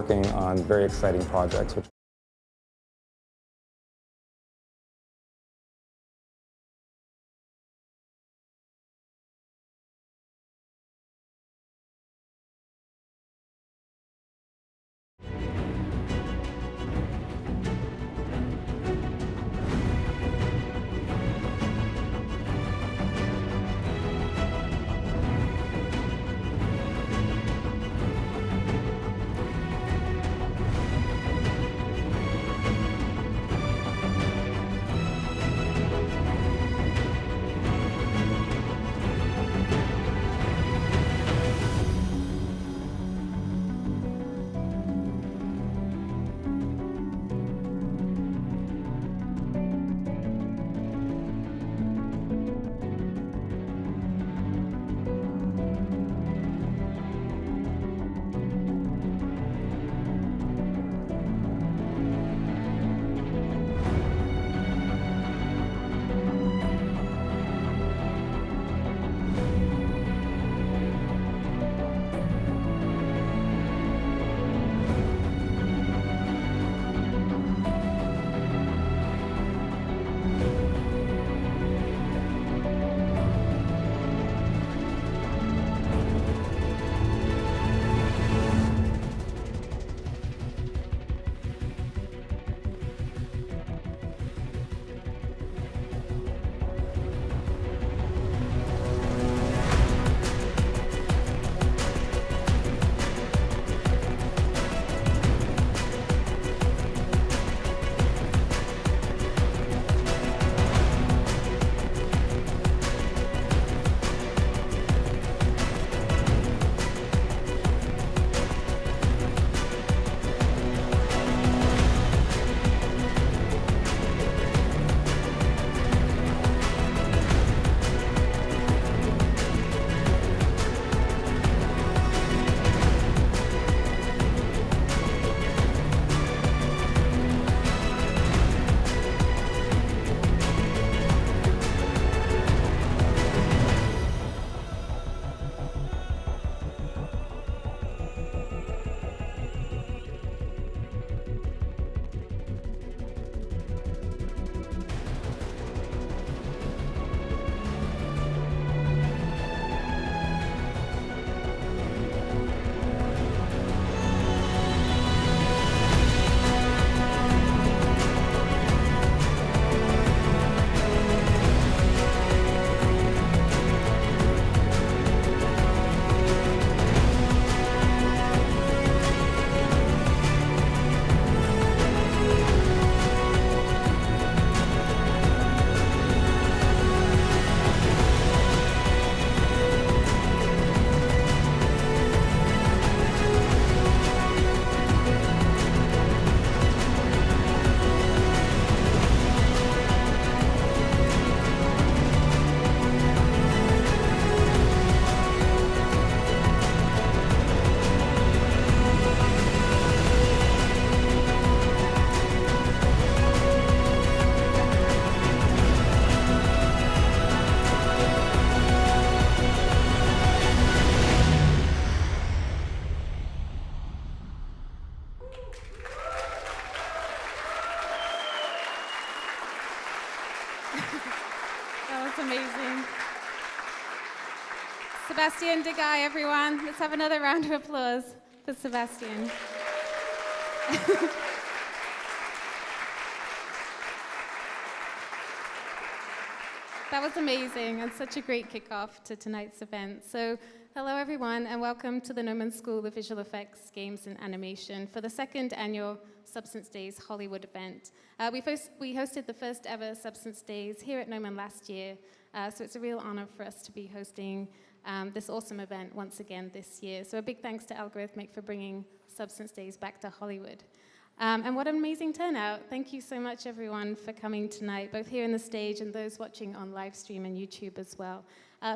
working on very exciting projects. That was amazing. Sebastian Degai, everyone. Let's have another round of applause for Sebastian. That was amazing and such a great kickoff to tonight's event. So, hello everyone and welcome to the Gnomon School of Visual Effects, Games and Animation for the second annual Substance Days Hollywood event. We hosted the first ever Substance Days here at Gnomon last year, so it's a real honor for us to be hosting this awesome event once again this year. So a big thanks to Algorithmic for bringing Substance Days back to Hollywood. And what an amazing turnout. Thank you so much, everyone, for coming tonight, both here on the stage and those watching on live stream and YouTube as well.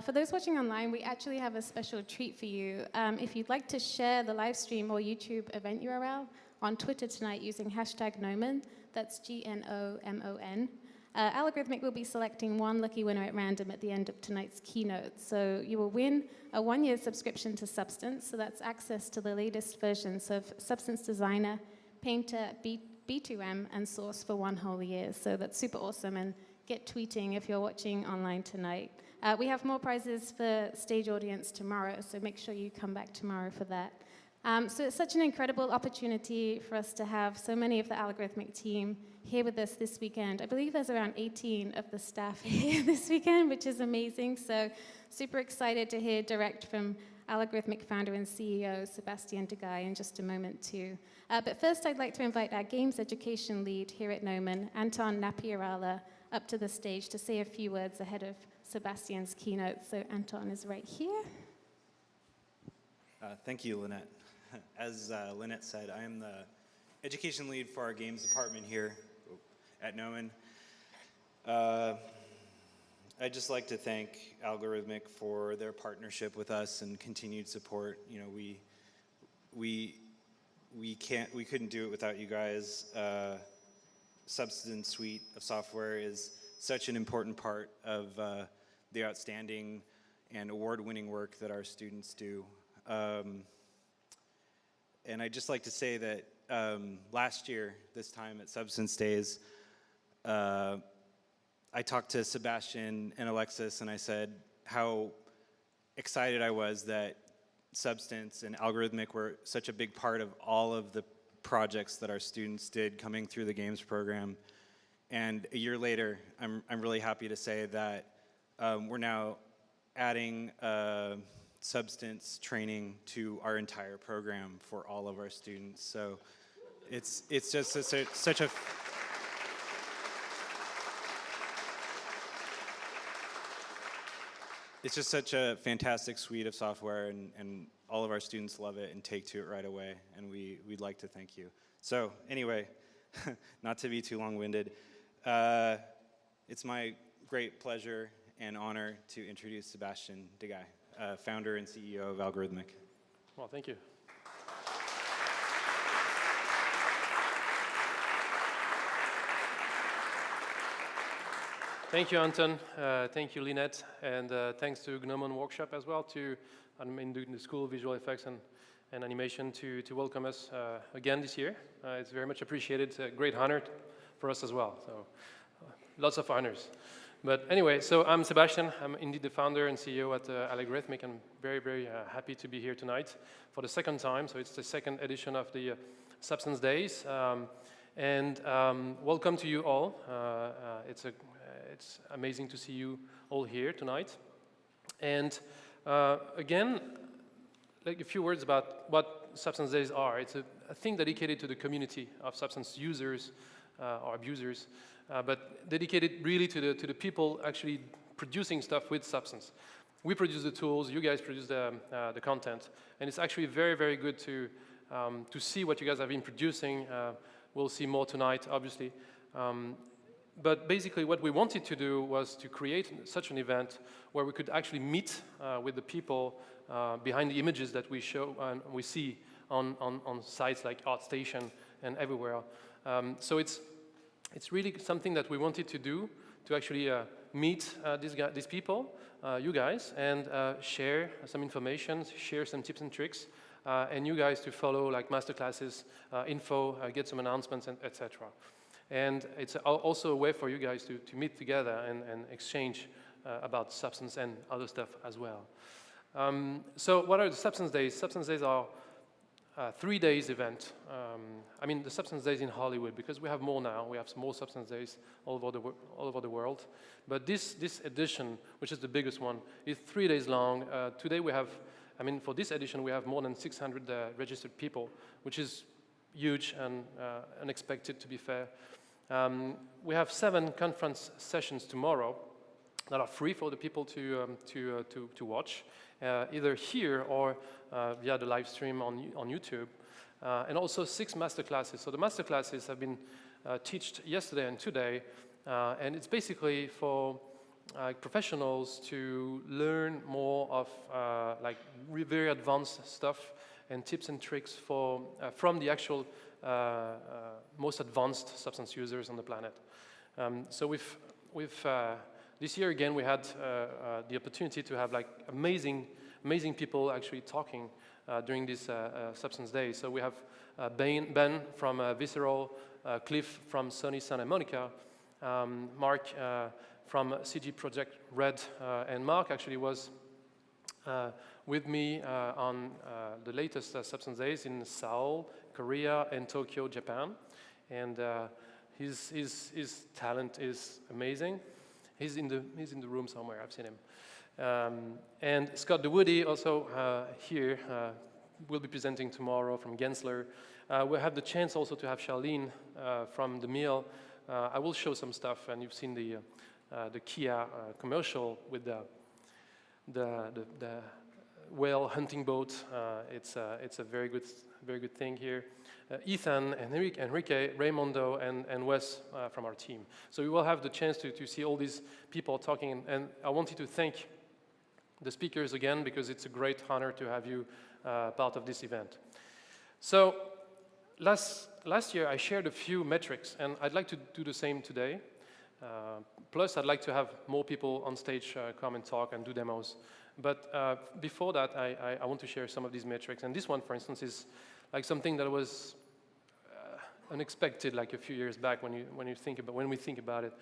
For those watching online, we actually have a special treat for you. If you'd like to share the live stream or YouTube event URL on Twitter tonight using hashtag Gnomon, that's GNOMON, Algorithmic will be selecting one lucky winner at random at the end of tonight's keynote. So you will win a 1-year subscription to Substance, so that's access to the latest versions of Substance Designer, Painter, B2M, and Source for 1 whole year. So that's super awesome, and get tweeting if you're watching online tonight. We have more prizes for stage audience tomorrow, so make sure you come back tomorrow for that. So it's such an incredible opportunity for us to have so many of the Algorithmic team here with us this weekend. I believe there's around 18 of the staff here this weekend, which is amazing. So super excited to hear direct from Algorithmic founder and CEO Sebastian de Guy in just a moment too. But first I'd like to invite our games education lead here at Gnomon, Anton Napiarala, up to the stage to say a few words ahead of Sebastian's keynote. So Anton is right here. Thank you, Lynette. As Lynette said, I am the education lead for our games department here at Gnomon. I'd just like to thank Algorithmic for their partnership with us and continued support. You know, we couldn't do it without you guys. Substance suite of software is such an important part of the outstanding and award-winning work that our students do. And I'd just like to say that last year, this time at Substance Days, I talked to Sebastian and Alexis, and I said how excited I was that Substance and Algorithmic were such a big part of all of the projects that our students did coming through the games program. And a year later, I'm really happy to say that we're now adding Substance training to our entire program for all of our students. So it's just such a it's just such a fantastic suite of software, and all of our students love it and take to it right away, and we'd like to thank you. So anyway, not to be too long-winded, it's my great pleasure and honor to introduce Sebastian de Guy, founder and CEO of Algorithmic. Well, thank you. Thank you, Anton. Thank you, Lynette. And thanks to Gnomon Workshop as well, to the School of Visual Effects and Animation to welcome us again this year. It's very much appreciated. It's a great honor for us as well. So lots of honors. But anyway, so I'm Sebastian. I'm indeed the founder and CEO at Algorithmic. I'm very, very happy to be here tonight for the second time. So it's the second edition of the Substance Days. Welcome to you all. It's amazing to see you all here tonight. And again, like a few words about what Substance Days are. It's a thing dedicated to the community of substance users or abusers, but dedicated really to the people actually producing stuff with substance. We produce the tools, you guys produce the content, and it's actually very, very good to see what you guys have been producing. We'll see more tonight, obviously. But basically what we wanted to do was to create such an event where we could actually meet with the people behind the images that we show and we see on sites like ArtStation and everywhere. So it's really something that we wanted to do, to actually meet these people, you guys, and share some information, share some tips and tricks, and you guys to follow like masterclasses, info, get some announcements, and etc. And it's also a way for you guys to meet together and exchange about substance and other stuff as well. So what are the Substance Days? Substance Days are a 3 days event. I mean, the Substance Days in Hollywood, because we have more now. We have some more Substance Days all over the world. But this edition, which is the biggest one, is 3 days long. Today we have, I mean, for this edition, we have more than 600 registered people, which is huge and unexpected, to be fair. We have 7 conference sessions tomorrow that are free for the people to watch, either here or via the live stream on YouTube, and also 6 masterclasses. So the masterclasses have been taught yesterday and today, and it's basically for professionals to learn more of like very advanced stuff and tips and tricks from the actual most advanced substance users on the planet. So this year again, we had the opportunity to have like amazing people actually talking during this Substance Day. So we have Ben from Visceral, Cliff from Sony Santa Monica, Mark from CG Project Red, and Mark actually was with me on the latest Substance Days in Seoul, Korea, and Tokyo, Japan. And his talent is amazing. He's in the room somewhere. I've seen him. And Scott DeWoody also here will be presenting tomorrow from Gensler. We'll have the chance also to have Charlene from the Mill. I will show some stuff, and you've seen the Kia commercial with the whale hunting boat. It's a very good thing here. Ethan, Enrique, Raymondo, and Wes from our team. So we will have the chance to see all these people talking, and I wanted to thank the speakers again because it's a great honor to have you part of this event. So last year I shared a few metrics, and I'd like to do the same today. Plus, I'd like to have more people on stage come and talk and do demos. But before that, I want to share some of these metrics. And this one, for instance, is like something that was unexpected, like a few years back when we think about it.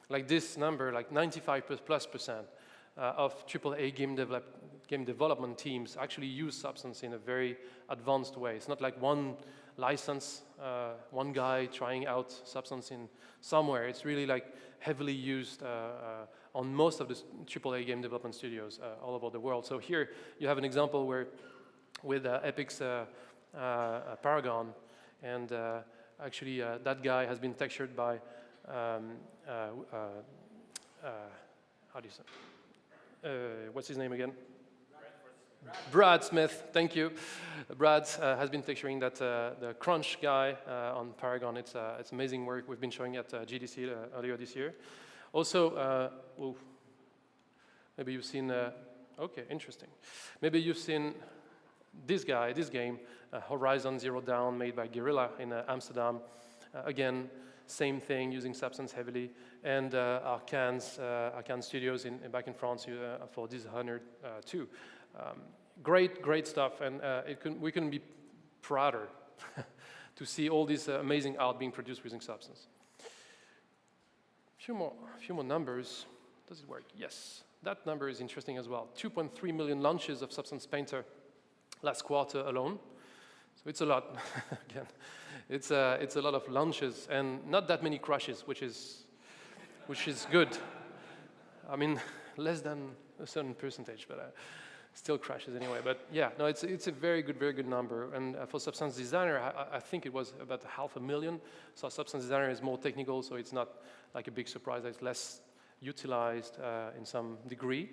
Like this number, like 95+% of AAA game development teams actually use Substance in a very advanced way. It's not like one license, one guy trying out Substance in somewhere. It's really like heavily used on most of the AAA game development studios all over the world. So here you have an example where with Epic's Paragon, and actually that guy has been textured by how do you say? What's his name again? Brad Smith, thank you. Brad has been texturing that the Crunch guy on Paragon. It's amazing work. We've been showing at GDC earlier this year. Also, maybe you've seen. Okay, interesting. Maybe you've seen this game, Horizon Zero Dawn, made by Guerrilla in Amsterdam. Again, same thing, using Substance heavily, and Arcane Studios back in France for Dishonored 2. Great stuff, and we couldn't be prouder to see all this amazing art being produced using Substance. A few more numbers. Does it work? Yes, that number is interesting as well. 2.3 million launches of Substance Painter last quarter alone. So it's a lot. Again, it's a lot of launches and not that many crashes, which is good. I mean, less than a certain percentage, but still crashes anyway. But yeah, no, it's a very good number. And for Substance Designer, I think it was about 500,000. So Substance Designer is more technical, so it's not like a big surprise that it's less utilized in some degree.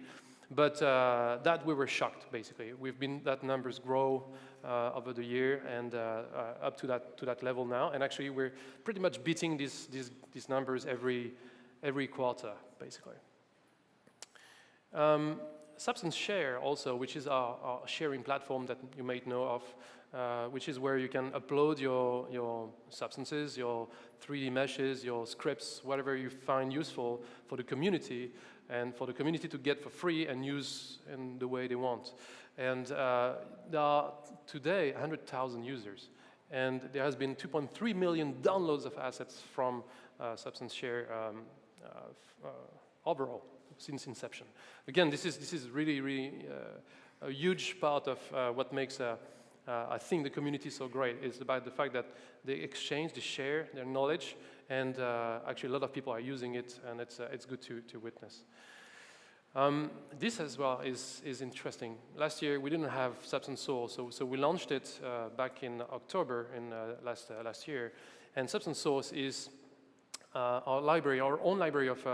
But that we were shocked, basically. That numbers grow over the year and up to that level now. And actually, we're pretty much beating these numbers every quarter, basically. Substance Share also, which is our sharing platform that you may know of, which is where you can upload your substances, your 3D meshes, your scripts, whatever you find useful for the community, and for the community to get for free and use in the way they want. And there are today 100,000 users, and there has been 2.3 million downloads of assets from Substance Share overall since inception. Again, this is really a huge part of what makes I think the community so great. Is about the fact that they exchange, they share their knowledge, and actually a lot of people are using it, and it's good to witness. This as well is interesting. Last year we didn't have Substance Source, so we launched it back in October last year, and Substance Source is our own library of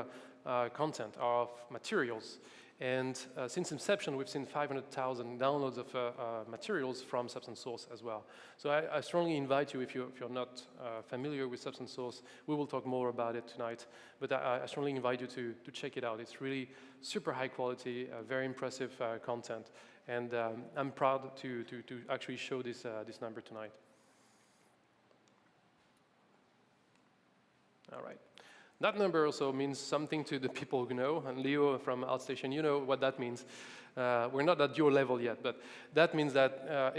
content, of materials. And since inception, we've seen 500,000 downloads of materials from Substance Source as well. So I strongly invite you, if you're not familiar with Substance Source, we will talk more about it tonight, but I strongly invite you to check it out. It's really super high quality, very impressive content, and I'm proud to actually show this number tonight. All right. That number also means something to the people who know, and Leo from ArtStation, you know what that means. We're not at your level yet, but that means that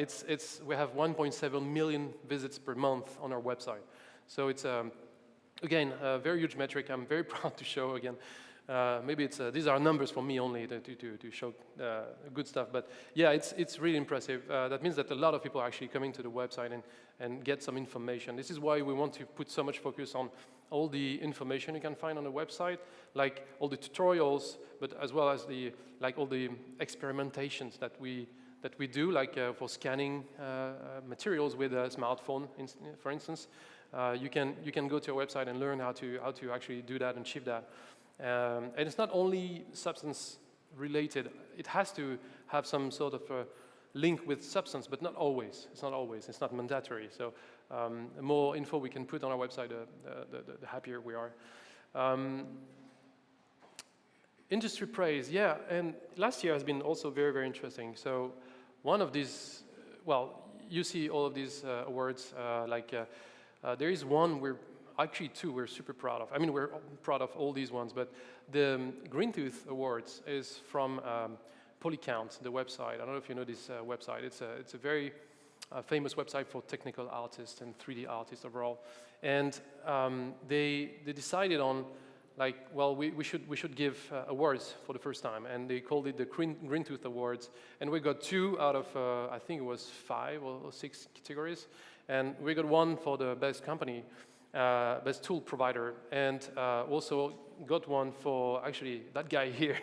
we have 1.7 million visits per month on our website. So it's, again, a very huge metric. I'm very proud to show again. Maybe these are numbers for me only to show good stuff, but yeah, it's really impressive. That means that a lot of people are actually coming to the website and get some information. This is why we want to put so much focus on all the information you can find on the website, like all the tutorials, but as well as all the experimentations that we do, like for scanning materials with a smartphone, for instance. You can go to our website and learn how to actually do that and ship that. And it's not only Substance related. It has to have some sort of a link with Substance, but not always. It's not always. It's not mandatory. So the more info we can put on our website, the happier we are. Industry praise, yeah. And last year has been also very, very interesting. So one of these, well, you see all of these awards. There is one actually two we're super proud of. I mean, we're proud of all these ones, but the Green Tooth Awards is from Polycount, the website. I don't know if you know this website. It's a very famous website for technical artists and 3D artists overall. And they decided on, like, well, we should give awards for the first time, and they called it the Green Tooth Awards. And we got 2 out of I think it was 5 or 6 categories, and we got 1 for the best company. Best tool provider, and also got 1 for actually that guy here,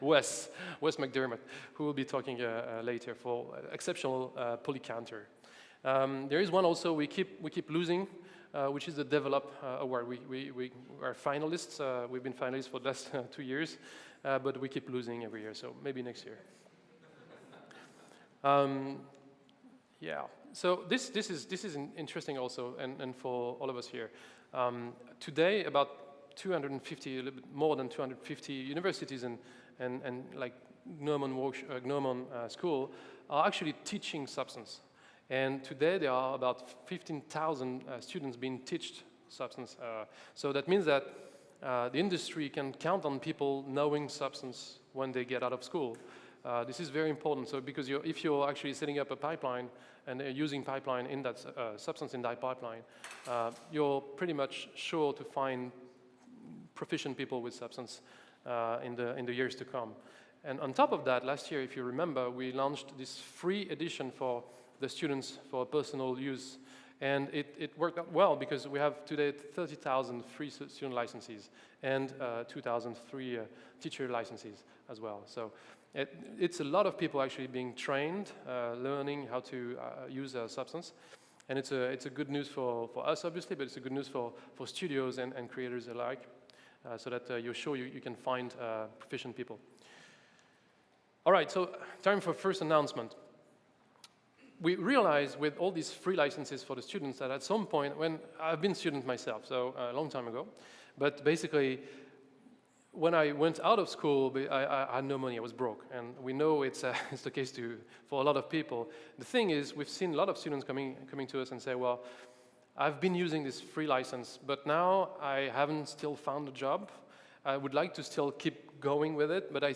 Wes McDermott, who will be talking later, for exceptional polycounter. There is one also we keep losing, which is the Develop Award. We are finalists. We've been finalists for the last 2 years, but we keep losing every year. So maybe next year. Yeah. So this is interesting also, and for all of us here. Today, about 250, a little bit more than 250 universities and like Gnomon school are actually teaching Substance. And today there are about 15,000 students being taught Substance. So that means that the industry can count on people knowing Substance when they get out of school. This is very important. So because if you're actually setting up a pipeline and using pipeline in that Substance in that pipeline, you're pretty much sure to find proficient people with Substance in the years to come. And on top of that, last year, if you remember, we launched this free edition for the students for personal use. And it worked out well because we have today 30,000 free student licenses and 2,000 free teacher licenses as well. So it's a lot of people actually being trained, learning how to use Substance. And it's a good news for us, obviously, but it's a good news for studios and creators alike, so that you're sure you can find proficient people. All right, so time for first announcement. We realized with all these free licenses for the students that at some point, when I've been a student myself, so a long time ago, but basically, when I went out of school, I had no money, I was broke. And we know it's the case for a lot of people. The thing is, we've seen a lot of students coming to us and say, well, I've been using this free license, but now I haven't still found a job. I would like to still keep going with it, but I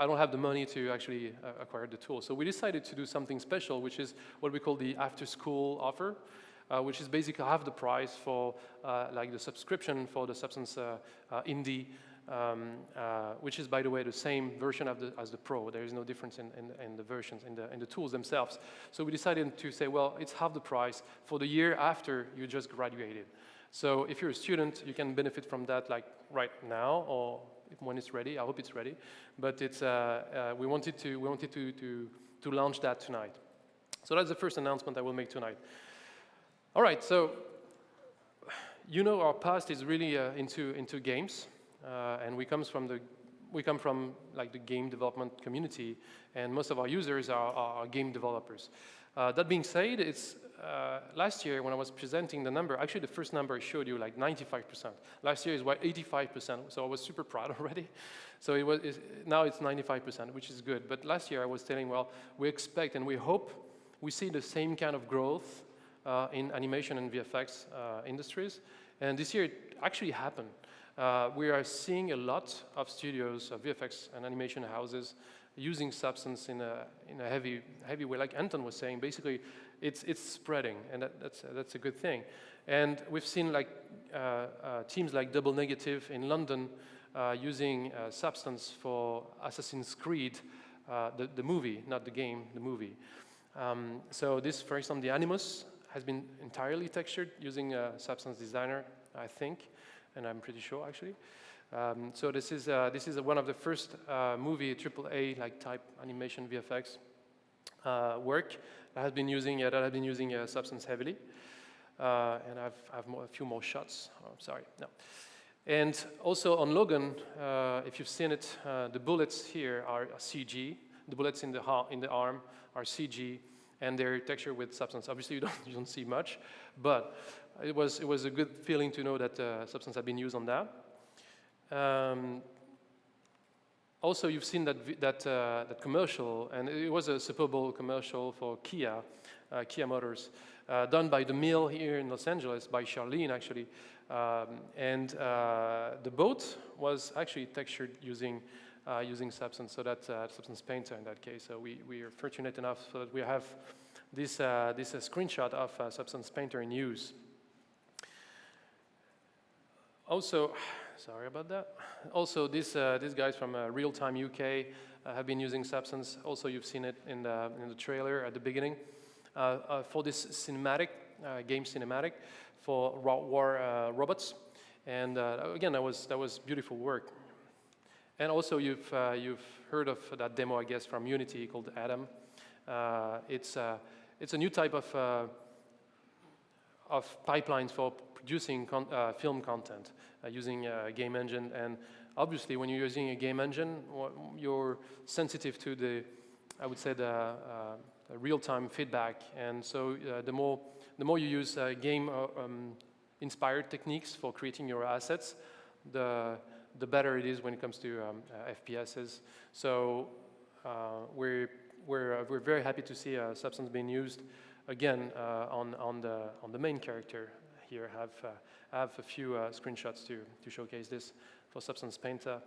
don't have the money to actually acquire the tool. So we decided to do something special, which is what we call the after-school offer, which is basically half the price for like the subscription for the Substance Indie, which is, by the way, the same version as the Pro. There is no difference in the versions, in the tools themselves. So we decided to say, well, it's half the price for the year after you just graduated. So if you're a student, you can benefit from that like right now or when it's ready. I hope it's ready. But it's we wanted to launch that tonight. So that's the first announcement I will make tonight. All right. So you know our past is really into games, and we come from like the game development community, and most of our users are game developers. That being said, it's last year when I was presenting the number, actually the first number I showed you, like 95%. Last year is 85%, so I was super proud already. So now it's 95%, which is good. But last year I was telling, well, we expect and we hope we see the same kind of growth in animation and VFX industries. And this year it actually happened. We are seeing a lot of studios, VFX and animation houses using Substance in a heavy way. Like Anton was saying, basically it's spreading, and that's a good thing. And we've seen like teams like Double Negative in London using Substance for Assassin's Creed, the movie, not the game, the movie. So this, for example, the Animus has been entirely textured using Substance Designer, I think, and I'm pretty sure actually. So this is one of the first movie AAA like type animation VFX work that has been using Substance heavily. And I have a few more shots. Oh, sorry, no. And also on Logan, if you've seen it, the bullets here are CG. The bullets in the arm are CG, and they're textured with Substance. Obviously, you don't see much, but it was a good feeling to know that Substance had been used on that. Also, you've seen that commercial, and it was a Super Bowl commercial for Kia Motors, done by the mill here in Los Angeles, by Charlene actually. And the boat was actually textured using Substance, so that's Substance Painter in that case. So we are fortunate enough so that we have this screenshot of Substance Painter in use. Also, sorry about that. Also, these guys from Real Time UK have been using Substance. Also, you've seen it in the trailer at the beginning for this cinematic game cinematic for war robots, and again, that was beautiful work. And also, you've heard of that demo, I guess, from Unity called Adam. It's a new type of pipelines for producing film content using a game engine. And obviously, when you're using a game engine, you're sensitive to the real-time feedback. And so the more you use game inspired techniques for creating your assets, the better it is when it comes to FPSs. So we're very happy to see Substance being used again on the main character here. I have a few screenshots to showcase this for Substance Painter.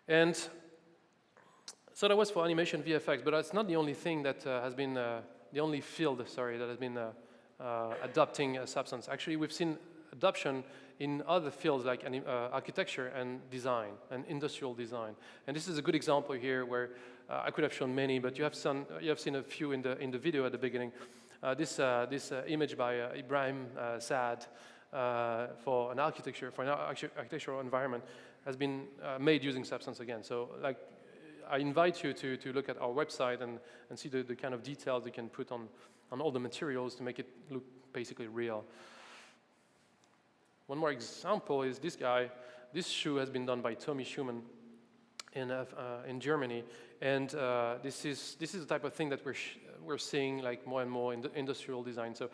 And so that was for animation VFX, but that's not the only thing that has been the only field, sorry, that has been adopting Substance. Actually, we've seen adoption in other fields like architecture and design and industrial design. And this is a good example here where I could have shown many, but you have seen a few in the video at the beginning. This image by Ibrahim Saad for an architectural environment has been made using Substance again. So like, I invite you to look at our website and see the kind of details you can put on all the materials to make it look basically real. One more example is this guy. This shoe has been done by Tommy Schumann in Germany, and this is the type of thing that we're seeing like more and more in the industrial design. So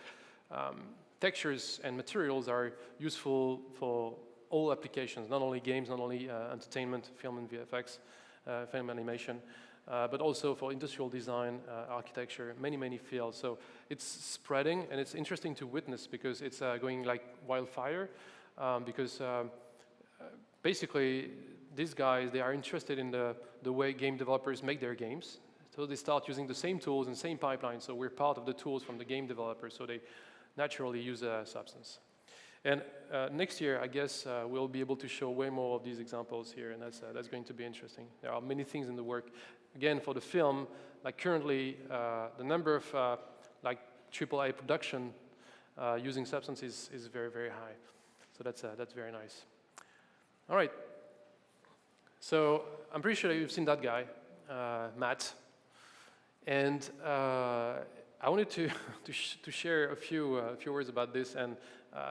textures and materials are useful for all applications, not only games, not only entertainment, film and VFX, film animation, but also for industrial design, architecture, many fields. So it's spreading, and it's interesting to witness because it's going like wildfire, because basically these guys, they are interested in the way game developers make their games. So they start using the same tools and same pipelines, so we're part of the tools from the game developers, so they naturally use Substance. And next year, I guess, we'll be able to show way more of these examples here, and that's going to be interesting. There are many things in the work. Again, for the film, like currently, the number of like AAA production using Substance is very high. So that's very nice. All right. So I'm pretty sure you've seen that guy, Matt, and I wanted to share a few words about this and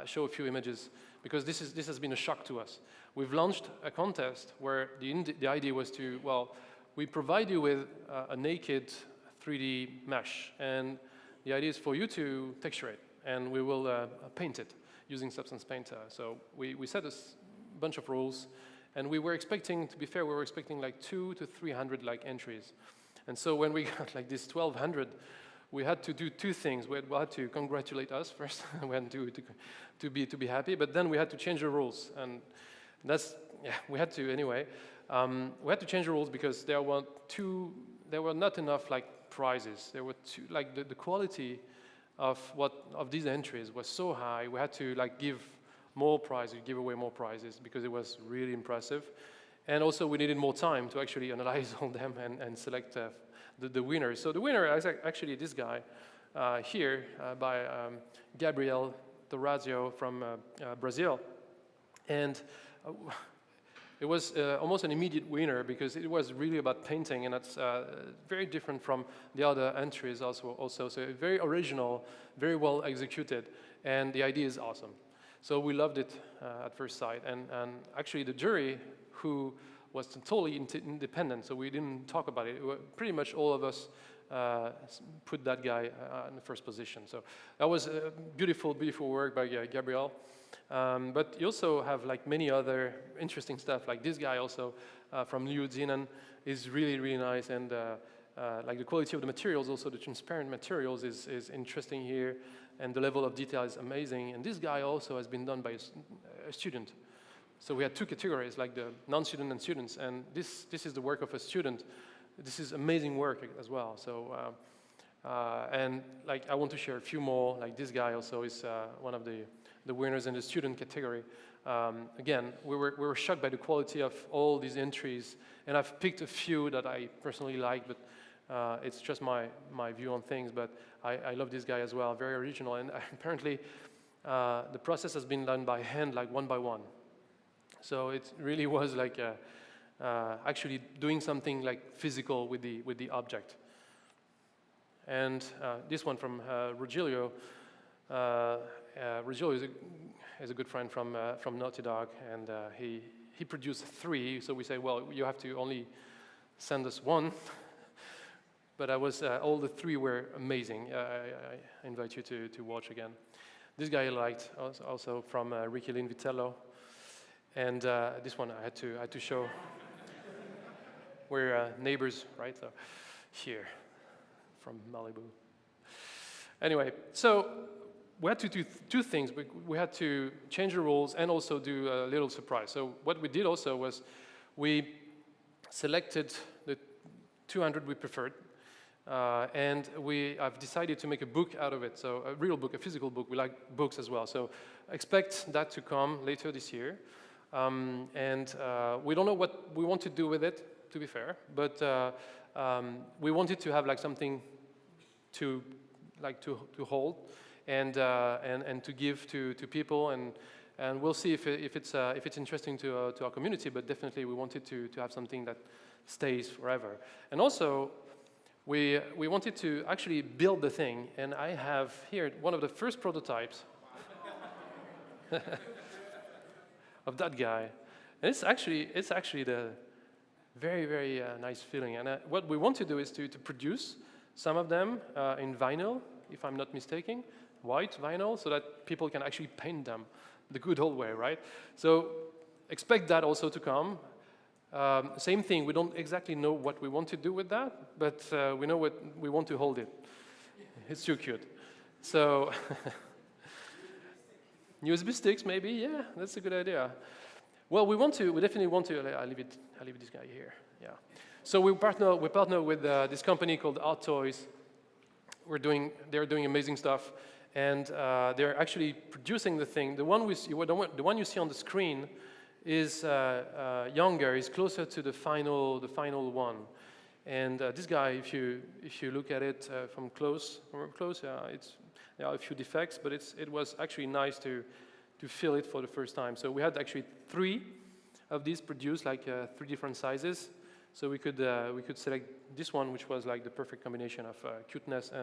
show a few images, because this has been a shock to us. We've launched a contest where the idea was to, well, we provide you with a naked 3D mesh, and the idea is for you to texture it, and we will paint it using Substance Painter. So we set a bunch of rules, and we were expecting, to be fair, we were expecting like 200 to 300 like entries. And so when we got like this 1,200, we had to do two things. We had to congratulate us first, we had to be happy, but then we had to change the rules, and we had to anyway. We had to change the rules because there were not enough like prizes. There were the quality of these entries was so high. We had to like give away more prizes because it was really impressive, and also we needed more time to actually analyze all them and select the winners. So the winner is actually this guy here by Gabriel Dorazio from Brazil. And it was almost an immediate winner because it was really about painting, and that's very different from the other entries also. So very original, very well executed, and the idea is awesome. So we loved it at first sight. And actually the jury, who was totally independent, so we didn't talk about it. Pretty much all of us put that guy in the first position. So that was beautiful, beautiful work by Gabriel. But you also have like many other interesting stuff. Like this guy also from Liu Zinan is really, really nice. And like the quality of the materials, also the transparent materials is interesting here. And the level of detail is amazing. And this guy also has been done by a student. So we had two categories, like the non-student and students, and this is the work of a student. This is amazing work as well. So, and like I want to share a few more. Like this guy also is one of the winners in the student category. Again, we were shocked by the quality of all these entries, and I've picked a few that I personally like, but it's just my view on things. But I love this guy as well, very original, and apparently the process has been done by hand, like one by one. So it really was like actually doing something like physical with the object. And this one from Rogelio. Rogelio is a good friend from Naughty Dog, and he produced 3. So we say, well, you have to only send us 1. But all the 3 were amazing. I invite you to watch again. This guy I liked also from Ricky Lin Vitello. And this one I had to show. We're neighbors, right? So here, from Malibu. Anyway, so we had to do 2 things. We had to change the rules and also do a little surprise. So what we did also was we selected the 200 we preferred, and I've decided to make a book out of it. So a real book, a physical book. We like books as well. So expect that to come later this year. And we don't know what we want to do with it, to be fair, but we wanted to have like something to hold and to give to people, and we'll see if it's interesting to our community. But definitely we wanted to have something that stays forever. And also we wanted to actually build the thing, and I have here one of the first prototypes. Of that guy, and it's actually the very, very nice feeling. And what we want to do is to produce some of them in vinyl, if I'm not mistaken, white vinyl, so that people can actually paint them the good old way, right? So expect that also to come. Same thing. We don't exactly know what we want to do with that, but we know what we want to hold it. It's too cute. So. USB sticks, maybe, yeah, that's a good idea. Well, we definitely want to. I leave this guy here. Yeah. So we partner with this company called Art Toys. They're doing amazing stuff, and they're actually producing the thing. The one you see on the screen is younger, is closer to the final one. And this guy, if you look at it from close, yeah, there are a few defects, but it was actually nice to feel it for the first time. So we had actually 3 of these produced, like 3 different sizes. So we could select this one, which was like the perfect combination of cuteness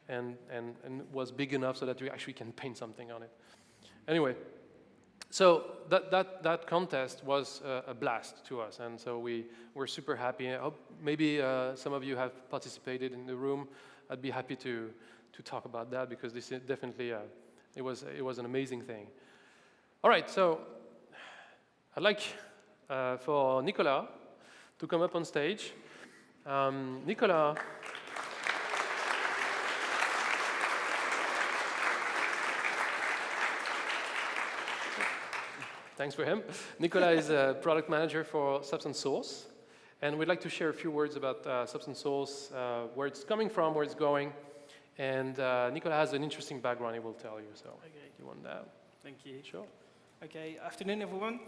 and was big enough so that we actually can paint something on it. Anyway, so that contest was a blast to us, and so we were super happy. I hope maybe some of you have participated in the room. I'd be happy to talk about that, because this is definitely it was an amazing thing. All right, so I'd like for Nicolas to come up on stage. Nicolas. Thanks for him. Nicolas is a product manager for Substance Source, and we'd like to share a few words about Substance Source, where it's coming from, where it's going, and Nicolas has an interesting background he will tell you, so you want that? Thank you. Sure. Okay, afternoon everyone.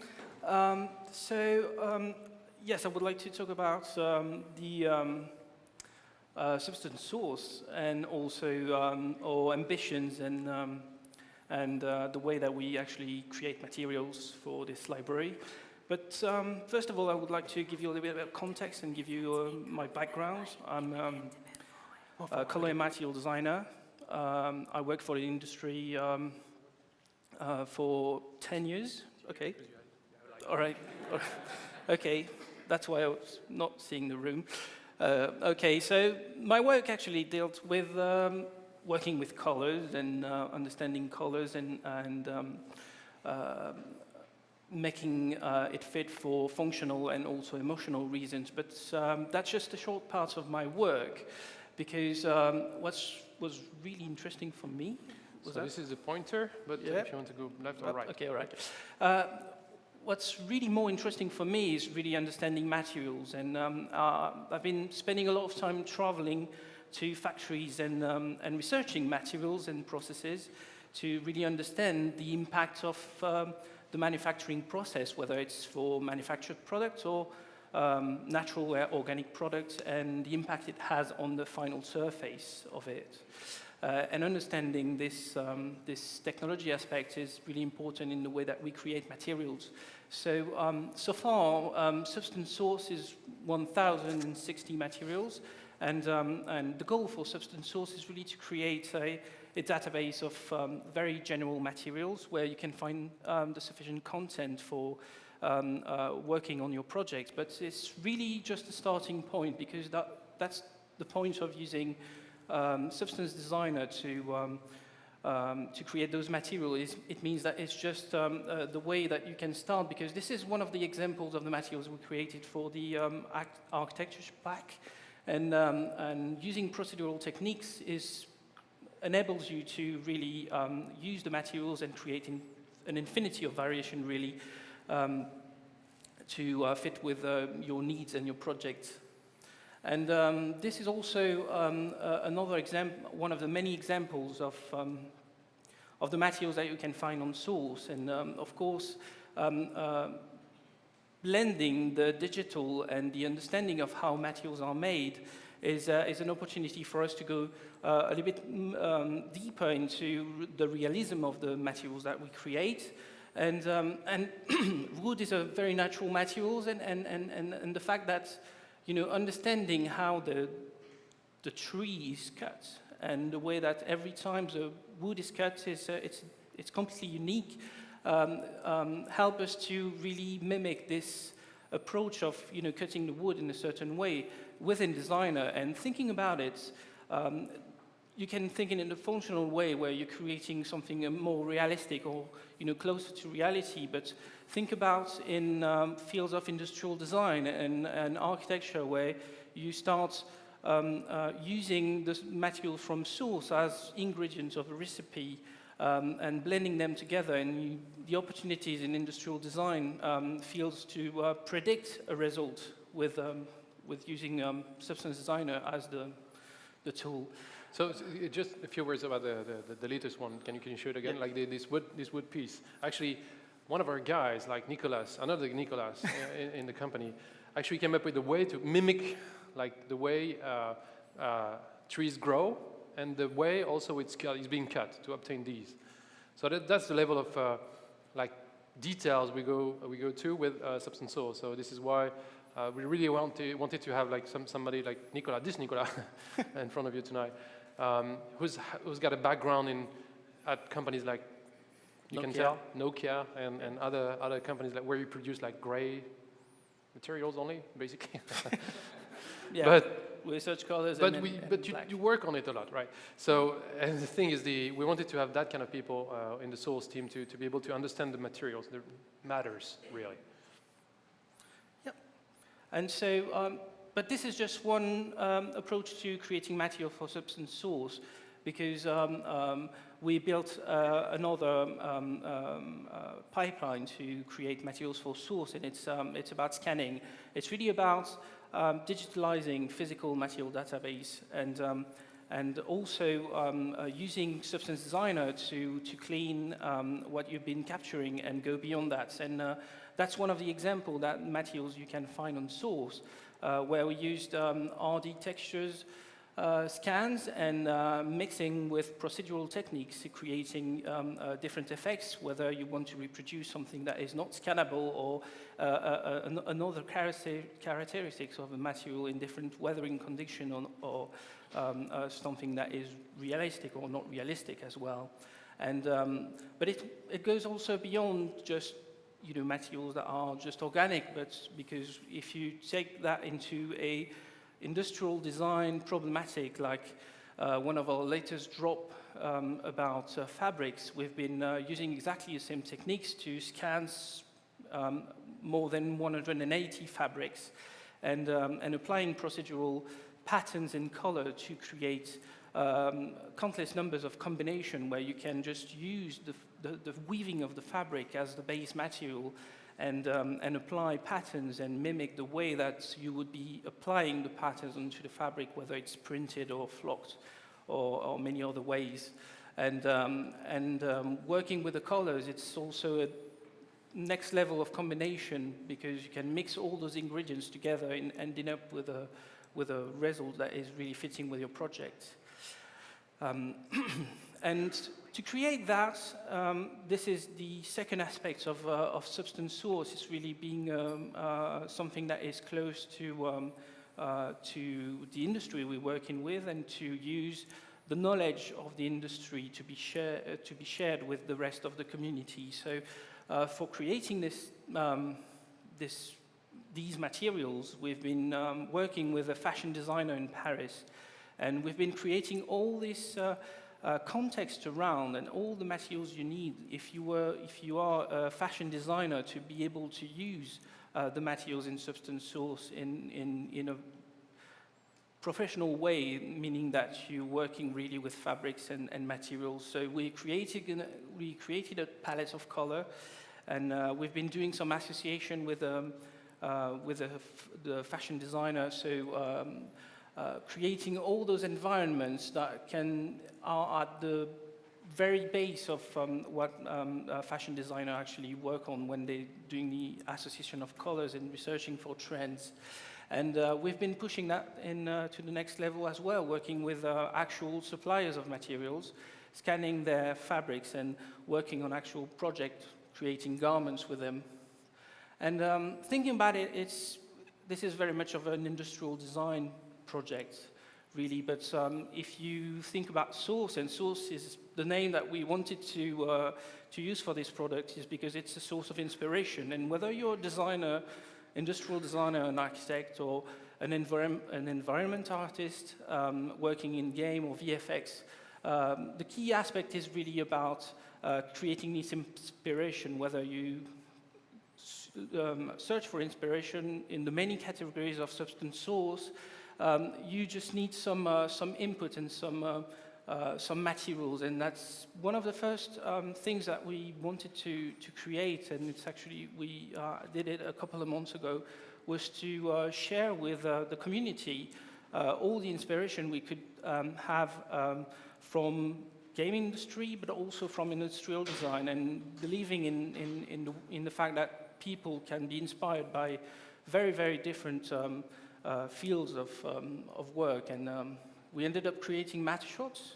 Yes, I would like to talk about the Substance Source and also our ambitions and the way that we actually create materials for this library. But first of all, I would like to give you a little bit of context and give you my background. I'm a color and material designer. I worked for the industry for 10 years. Okay. All right. Okay. That's why I was not seeing the room. Okay, so my work actually dealt with working with colors and understanding colors and making it fit for functional and also emotional reasons. But that's just a short part of my work, because what was really interesting for me was this is a pointer, but if you want to go left or right. Okay, all right. What's really more interesting for me is really understanding materials, and I've been spending a lot of time traveling to factories and researching materials and processes to really understand the impact of the manufacturing process, whether it's for manufactured products or natural or organic products, and the impact it has on the final surface of it. And understanding this technology aspect is really important in the way that we create materials. So, so far, Substance Source is 1,060 materials, and the goal for Substance Source is really to create a database of very general materials where you can find the sufficient content for working on your project. But it's really just a starting point, because that's the point of using Substance Designer to create those materials. It means that it's just the way that you can start, because this is one of the examples of the materials we created for the architecture pack, and using procedural techniques enables you to really use the materials and creating an infinity of variation, really, to fit with your needs and your project. And this is also another example, one of the many examples of the materials that you can find on Source. And of course, blending the digital and the understanding of how materials are made is an opportunity for us to go a little bit deeper into the realism of the materials that we create. And wood is a very natural material, and the fact that, you know, understanding how the tree is cut and the way that every time the wood is cut it's completely unique, help us to really mimic this approach of, you know, cutting the wood in a certain way within Designer. And thinking about it, you can think in a functional way where you're creating something more realistic or, you know, closer to reality. But think about in fields of industrial design and architecture, where you start using the material from source as ingredients of a recipe and blending them together. And the opportunities in industrial design fields to predict a result with using Substance Designer as the tool. So just a few words about the latest one. Can you show it again? Yeah. Like this wood piece. Actually, one of our guys, like Nicolas, another Nicolas in the company, actually came up with a way to mimic, like, the way trees grow and the way also it's being cut to obtain these. So that's the level of like details we go to with Substance Source. So this is why we really wanted to have like somebody like Nicolas, this Nicolas, in front of you tonight, who's got a background at companies like, you can tell, Nokia and other companies like where you produce like gray materials only, basically. Yeah, but research colors. But you work on it a lot, right? So, and the thing is, we wanted to have that kind of people in the Source team to be able to understand the materials, the matters really. Yep. And so, but this is just one approach to creating material for Substance Source, because we built another pipeline to create materials for source, and it's about scanning. It's really about digitalizing physical material database and also using Substance Designer to clean what you've been capturing and go beyond that. And that's one of the examples that materials you can find on source, where we used RD textures, scans, and mixing with procedural techniques, creating different effects, whether you want to reproduce something that is not scannable or another characteristics of a material in different weathering condition or something that is realistic or not realistic as well. And but it goes also beyond just materials that are just organic, but because if you take that into a industrial design problematic, like one of our latest drop about fabrics, we've been using exactly the same techniques to scan more than 180 fabrics and applying procedural patterns and color to create countless numbers of combination where you can just use the weaving of the fabric as the base material and apply patterns and mimic the way that you would be applying the patterns onto the fabric, whether it's printed or flocked or many other ways. And working with the colors, it's also a next level of combination because you can mix all those ingredients together and end up with a result that is really fitting with your project. And to create that, this is the second aspect of Substance Source. It's really being something that is close to the industry we're working with, and to use the knowledge of the industry to be shared with the rest of the community. So, for creating these materials, we've been working with a fashion designer in Paris, and we've been creating all this context around and all the materials you need if you are a fashion designer to be able to use the materials in Substance Source in a professional way, meaning that you're working really with fabrics and materials. So we created a palette of color, and we've been doing some association with the fashion designer. So creating all those environments that are at the very base of what fashion designers actually work on when they're doing the association of colors and researching for trends. And we've been pushing that to the next level as well, working with actual suppliers of materials, scanning their fabrics and working on actual projects, creating garments with them. And thinking about it, this is very much of an industrial design project, really. But if you think about Source, and Source is the name that we wanted to use for this product, is because it's a source of inspiration. And whether you're a designer, industrial designer, an architect, or an environment artist working in game or VFX, the key aspect is really about creating this inspiration, whether you search for inspiration in the many categories of Substance Source. You just need some input and some materials, and that's one of the first things that we wanted to create, and it's actually, we did it a couple of months ago, was to share with the community all the inspiration we could have from game industry, but also from industrial design, and believing in the fact that people can be inspired by very, very different fields of work. And we ended up creating Matter Shots,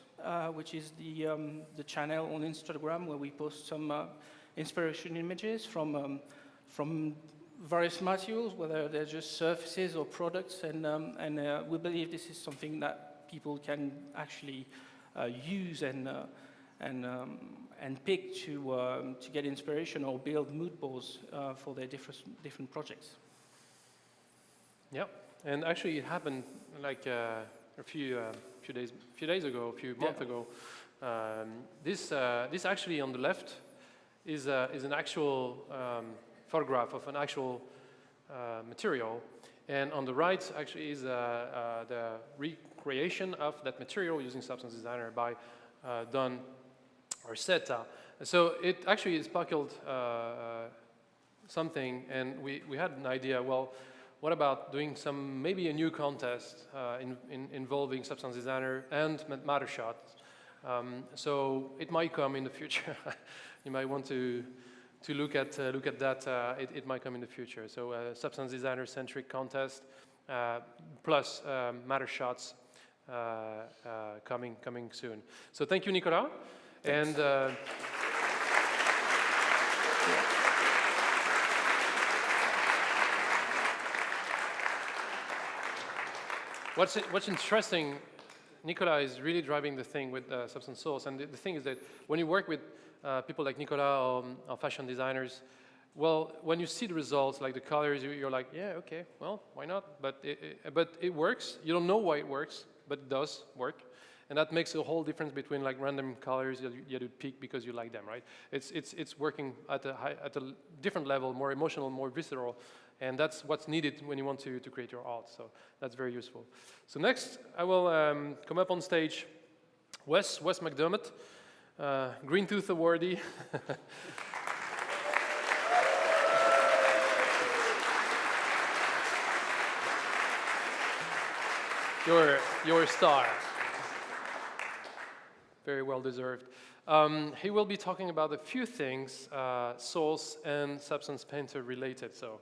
which is the channel on Instagram where we post some inspiration images from various materials, whether they're just surfaces or products, and we believe this is something that people can actually use and pick to get inspiration or build mood boards for their different projects. Yeah, and actually it happened like a few days ago, a few months ago. This actually on the left is an actual photograph of an actual material, and on the right actually is the recreation of that material using Substance Designer by done or SETA. So it actually sparkled something, and we had an idea, well, what about doing maybe a new contest involving Substance Designer and Mattershot? So it might come in the future. You might want to look at that. It might come in the future. So Substance Designer-centric contest plus Mattershots coming soon. So thank you, Nicolas. Thanks. And what's interesting, Nicolas is really driving the thing with Substance Source. And the thing is that when you work with people like Nicolas or fashion designers, well, when you see the results, like the colors, you're like, yeah, okay, well, why not? But it works. You don't know why it works, but it does work. And that makes a whole difference between like random colors you do pick because you like them, right? It's working at a different level, more emotional, more visceral. And that's what's needed when you want to create your art. So that's very useful. So next, I will come up on stage, Wes McDermott, Green Tooth awardee. You're a star. Very well deserved. He will be talking about a few things, Source and Substance Painter related. So.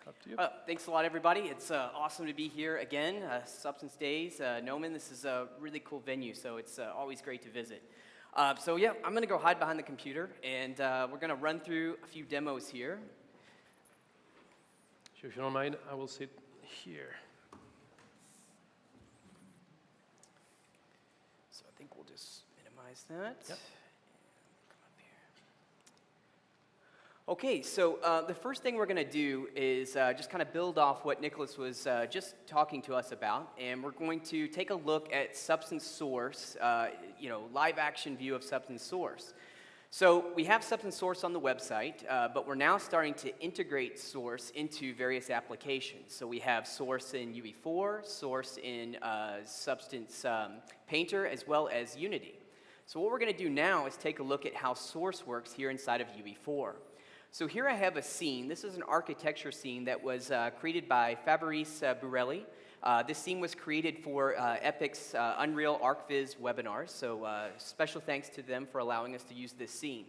Up to you. Thanks a lot, everybody. It's awesome to be here again. Substance Days, Gnomon. This is a really cool venue, so it's always great to visit. So yeah, I'm going to go hide behind the computer, and we're going to run through a few demos here. If you don't mind, I will sit here. So I think we'll just minimize that. Yep. Okay, so the first thing we're going to do is just kind of build off what Nicholas was just talking to us about, and we're going to take a look at Substance Source, live action view of Substance Source. So we have Substance Source on the website, but we're now starting to integrate Source into various applications. So we have Source in UE4, Source in Substance Painter, as well as Unity. So what we're going to do now is take a look at how Source works here inside of UE4. So here I have a scene. This is an architecture scene that was created by Fabrice Burelli. This scene was created for Epic's Unreal ArcViz webinars, so special thanks to them for allowing us to use this scene.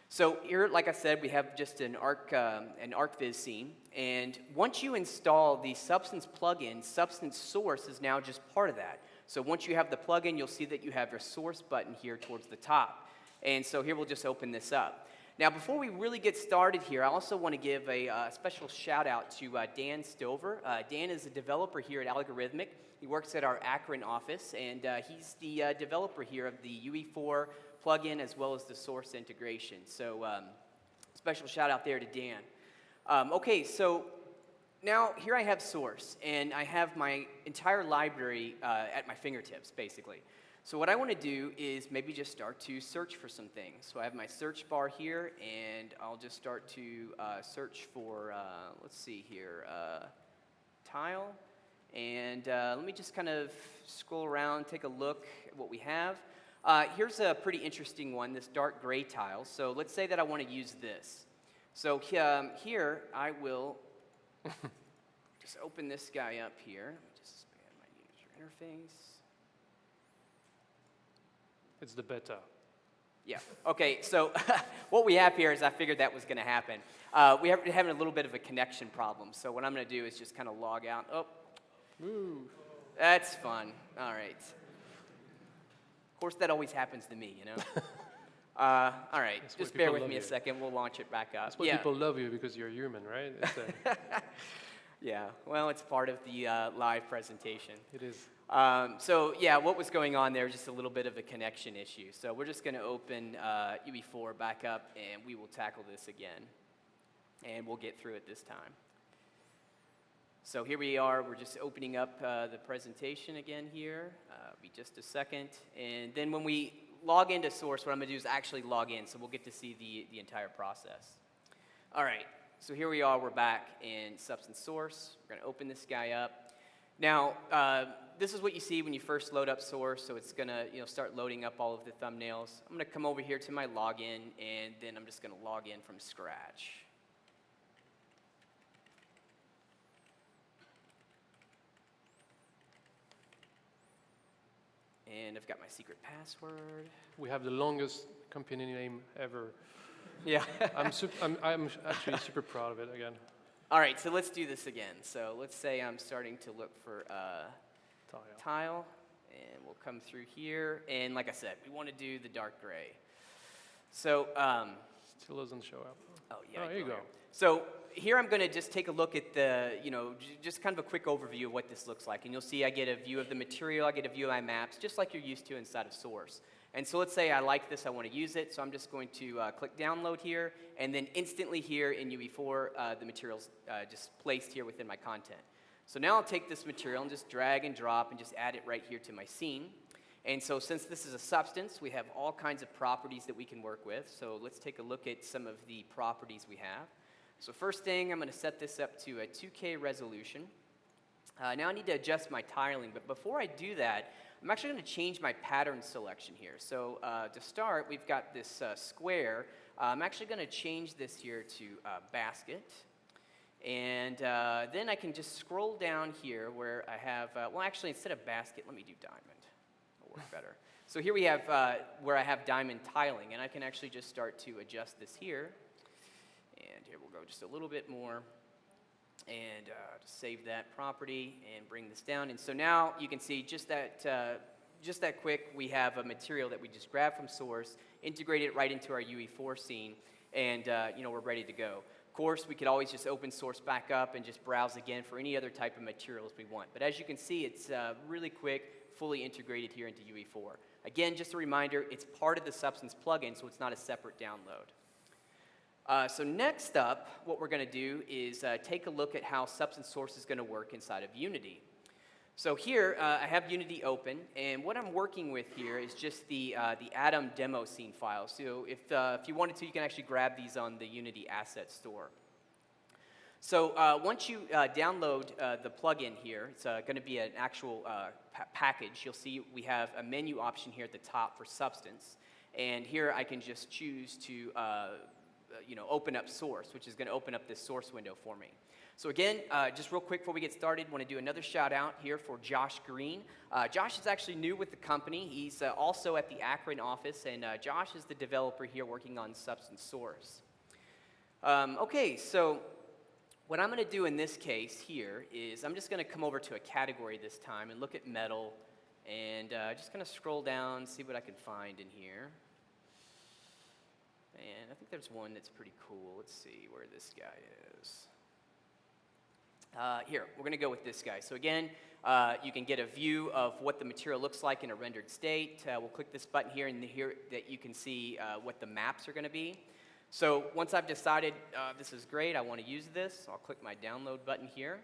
So here, like I said, we have just an ArcViz scene, and once you install the Substance plugin, Substance Source is now just part of that. So once you have the plugin, you'll see that you have your Source button here towards the top. And so here we'll just open this up. Now, before we really get started here, I also want to give a special shout out to Dan Stover. Dan is a developer here at Algorithmic. He works at our Akron office, and he's the developer here of the UE4 plugin as well as the Source integration. So special shout out there to Dan. Okay, so now here I have Source, and I have my entire library at my fingertips, basically. So what I want to do is maybe just start to search for some things. So I have my search bar here, and I'll just start to search for, let's see here, tile. And let me just kind of scroll around, take a look at what we have. Here's a pretty interesting one, this dark gray tile. So let's say that I want to use this. So here I will just open this guy up here. Let me just expand my user interface. It's the beta. Yeah. Okay, so what we have here is I figured that was going to happen. We're having a little bit of a connection problem. So what I'm going to do is just kind of log out. Oh, Ooh. That's fun. All right. Of course, that always happens to me, you know. All right, just bear with me a second. We'll launch it back up. That's why people love you, because you're human, right? Yeah, well, it's part of the live presentation. It is. So yeah, what was going on there, just a little bit of a connection issue. So we're just going to open UE4 back up, and we will tackle this again. And we'll get through it this time. So here we are. We're just opening up the presentation again here. Be just a second. And then when we log into Source, what I'm going to do is actually log in, so we'll get to see the entire process. All right, so here we are. We're back in Substance Source. We're going to open this guy up. Now, this is what you see when you first load up Source, so it's going to start loading up all of the thumbnails. I'm going to come over here to my login, and then I'm just going to log in from scratch. And I've got my secret password. We have the longest company name ever. Yeah. I'm actually super proud of it again. All right, so let's do this again. So let's say I'm starting to look for tile, and we'll come through here. And like I said, we want to do the dark gray. So Still doesn't show up. oh yeah, Oh, there you go. So here I'm going to just take a look at the, just kind of a quick overview of what this looks like. And you'll see I get a view of the material, I get a view of my maps, just like you're used to inside of Source. And so let's say I like this, I want to use it, so I'm just going to click download here, and then instantly here in UE4, the material's just placed here within my content. So now I'll take this material and just drag and drop and just add it right here to my scene. And so since this is a substance, we have all kinds of properties that we can work with. So let's take a look at some of the properties we have. So first thing, I'm going to set this up to a 2K resolution. Now I need to adjust my tiling, but before I do that, I'm actually going to change my pattern selection here. So to start, we've got this square. I'm actually going to change this here to basket. And then I can just scroll down here where I have, well actually instead of basket, let me do diamond. It'll work better. So here we have where I have diamond tiling, and I can actually just start to adjust this here. And here we'll go just a little bit more. And just save that property and bring this down. And so now you can see just that quick, we have a material that we just grabbed from Source, integrated it right into our UE4 scene, and we're ready to go. Of course, we could always just open Source back up and just browse again for any other type of materials we want. But as you can see, it's really quick, fully integrated here into UE4. Again, just a reminder, it's part of the Substance plugin, so it's not a separate download. So next up, what we're going to do is take a look at how Substance Source is going to work inside of Unity. So here, I have Unity open, and what I'm working with here is just the Atom demo scene file. So if you wanted to, you can actually grab these on the Unity Asset Store. So once you download the plugin here, it's going to be an actual package. You'll see we have a menu option here at the top for Substance, and here I can just choose to open up Source, which is going to open up this Source window for me. So again, just real quick before we get started, I want to do another shout out here for Josh Green. Josh is actually new with the company. He's also at the Akron office, and Josh is the developer here working on Substance Source. Okay, so what I'm going to do in this case here is I'm just going to come over to a category this time and look at metal, and just going to scroll down, see what I can find in here. And I think there's one that's pretty cool. Let's see where this guy is. Here, we're going to go with this guy. So again, you can get a view of what the material looks like in a rendered state. We'll click this button here, and here that you can see what the maps are going to be. So once I've decided this is great, I want to use this, I'll click my download button here.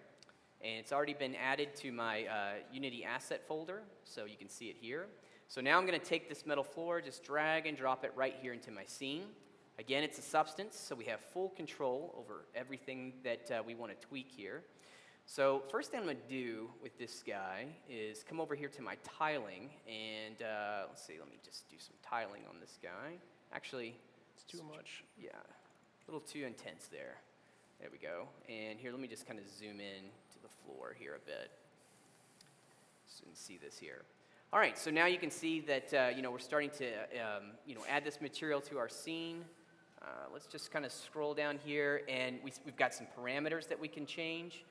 And it's already been added to my Unity asset folder, so you can see it here. So now I'm going to take this metal floor, just drag and drop it right here into my scene. Again, it's a substance, so we have full control over everything that we want to tweak here. So first thing I'm going to do with this guy is come over here to my tiling, and let's see, let me just do some tiling on this guy. Actually, It's too much. Yeah, a little too intense there. There we go. And here, let me just kind of zoom in to the floor here a bit so you can see this here. All right, so now you can see that we're starting to add this material to our scene. Let's just kind of scroll down here, and we've got some parameters that we can change.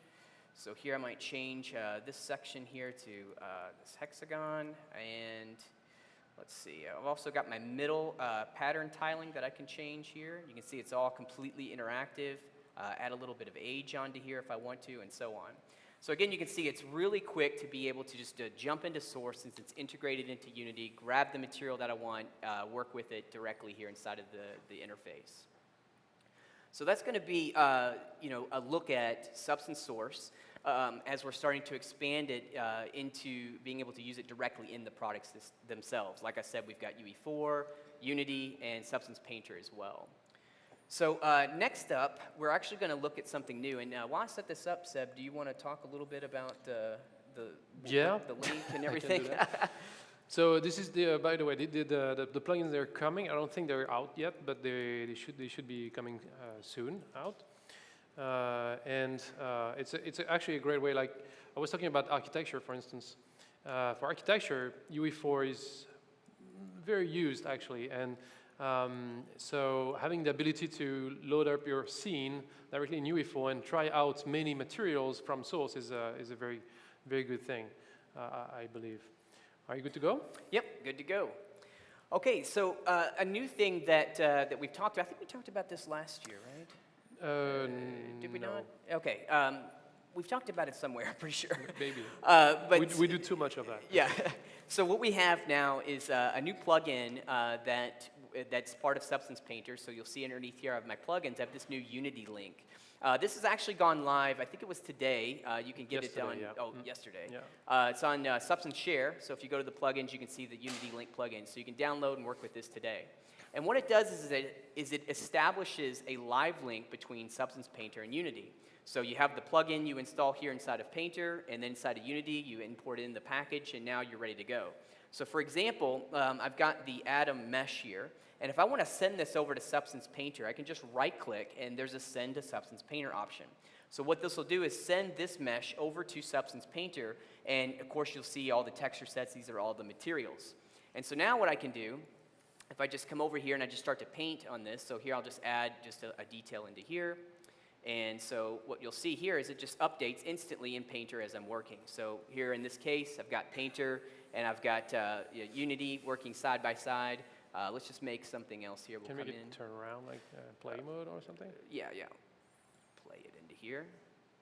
So here I might change this section here to this hexagon, and let's see, I've also got my middle pattern tiling that I can change here. You can see it's all completely interactive. Add a little bit of age onto here if I want to, and so on. So again, you can see it's really quick to be able to just jump into Source since it's integrated into Unity, grab the material that I want, work with it directly here inside of the interface. So that's going to be a look at Substance Source as we're starting to expand it into being able to use it directly in the products themselves. Like I said, we've got UE4, Unity, and Substance Painter as well. So next up, we're actually going to look at something new. And while I set this up, Seb, do you want to talk a little bit about Yeah. the link and I can do everything? that. So this is the, by the way, the plugins, they're coming. I don't think they're out yet, but they should be coming soon out. It's actually a great way. Like I was talking about architecture, for instance. For architecture, UE4 is very used actually, and so having the ability to load up your scene directly in UE4 and try out many materials from source is a very, very good thing, I believe. Are you good to go? Yep, good to go. Okay, so a new thing that we've talked about, I think we talked about this last year, right? Did we no. not? Okay, we've talked about it somewhere, I'm pretty sure. Maybe. But We do too much of that. yeah, so what we have now is a new plugin that's part of Substance Painter. So you'll see underneath here I have my plugins, I have this new Unity link. This has actually gone live, I think it was today. You can get Yesterday, it on, yeah. yesterday. Yeah. It's on Substance Share, so if you go to the plugins, you can see the Unity link plugin. So you can download and work with this today. And what it does is it establishes a live link between Substance Painter and Unity. So you have the plugin you install here inside of Painter, and then inside of Unity, you import it in the package, and now you're ready to go. So for example, I've got the Atom mesh here, and if I want to send this over to Substance Painter, I can just right-click, and there's a Send to Substance Painter option. So what this will do is send this mesh over to Substance Painter, and of course you'll see all the texture sets. These are all the materials. And so now what I can do, if I just come over here and I just start to paint on this, so here I'll just add just a detail into here. And so what you'll see here is it just updates instantly in Painter as I'm working. So here in this case, I've got Painter and I've got Unity working side by side. Let's just make something else here. We'll Can we come get in. turn around like play mode or something? Yeah. Play it into here.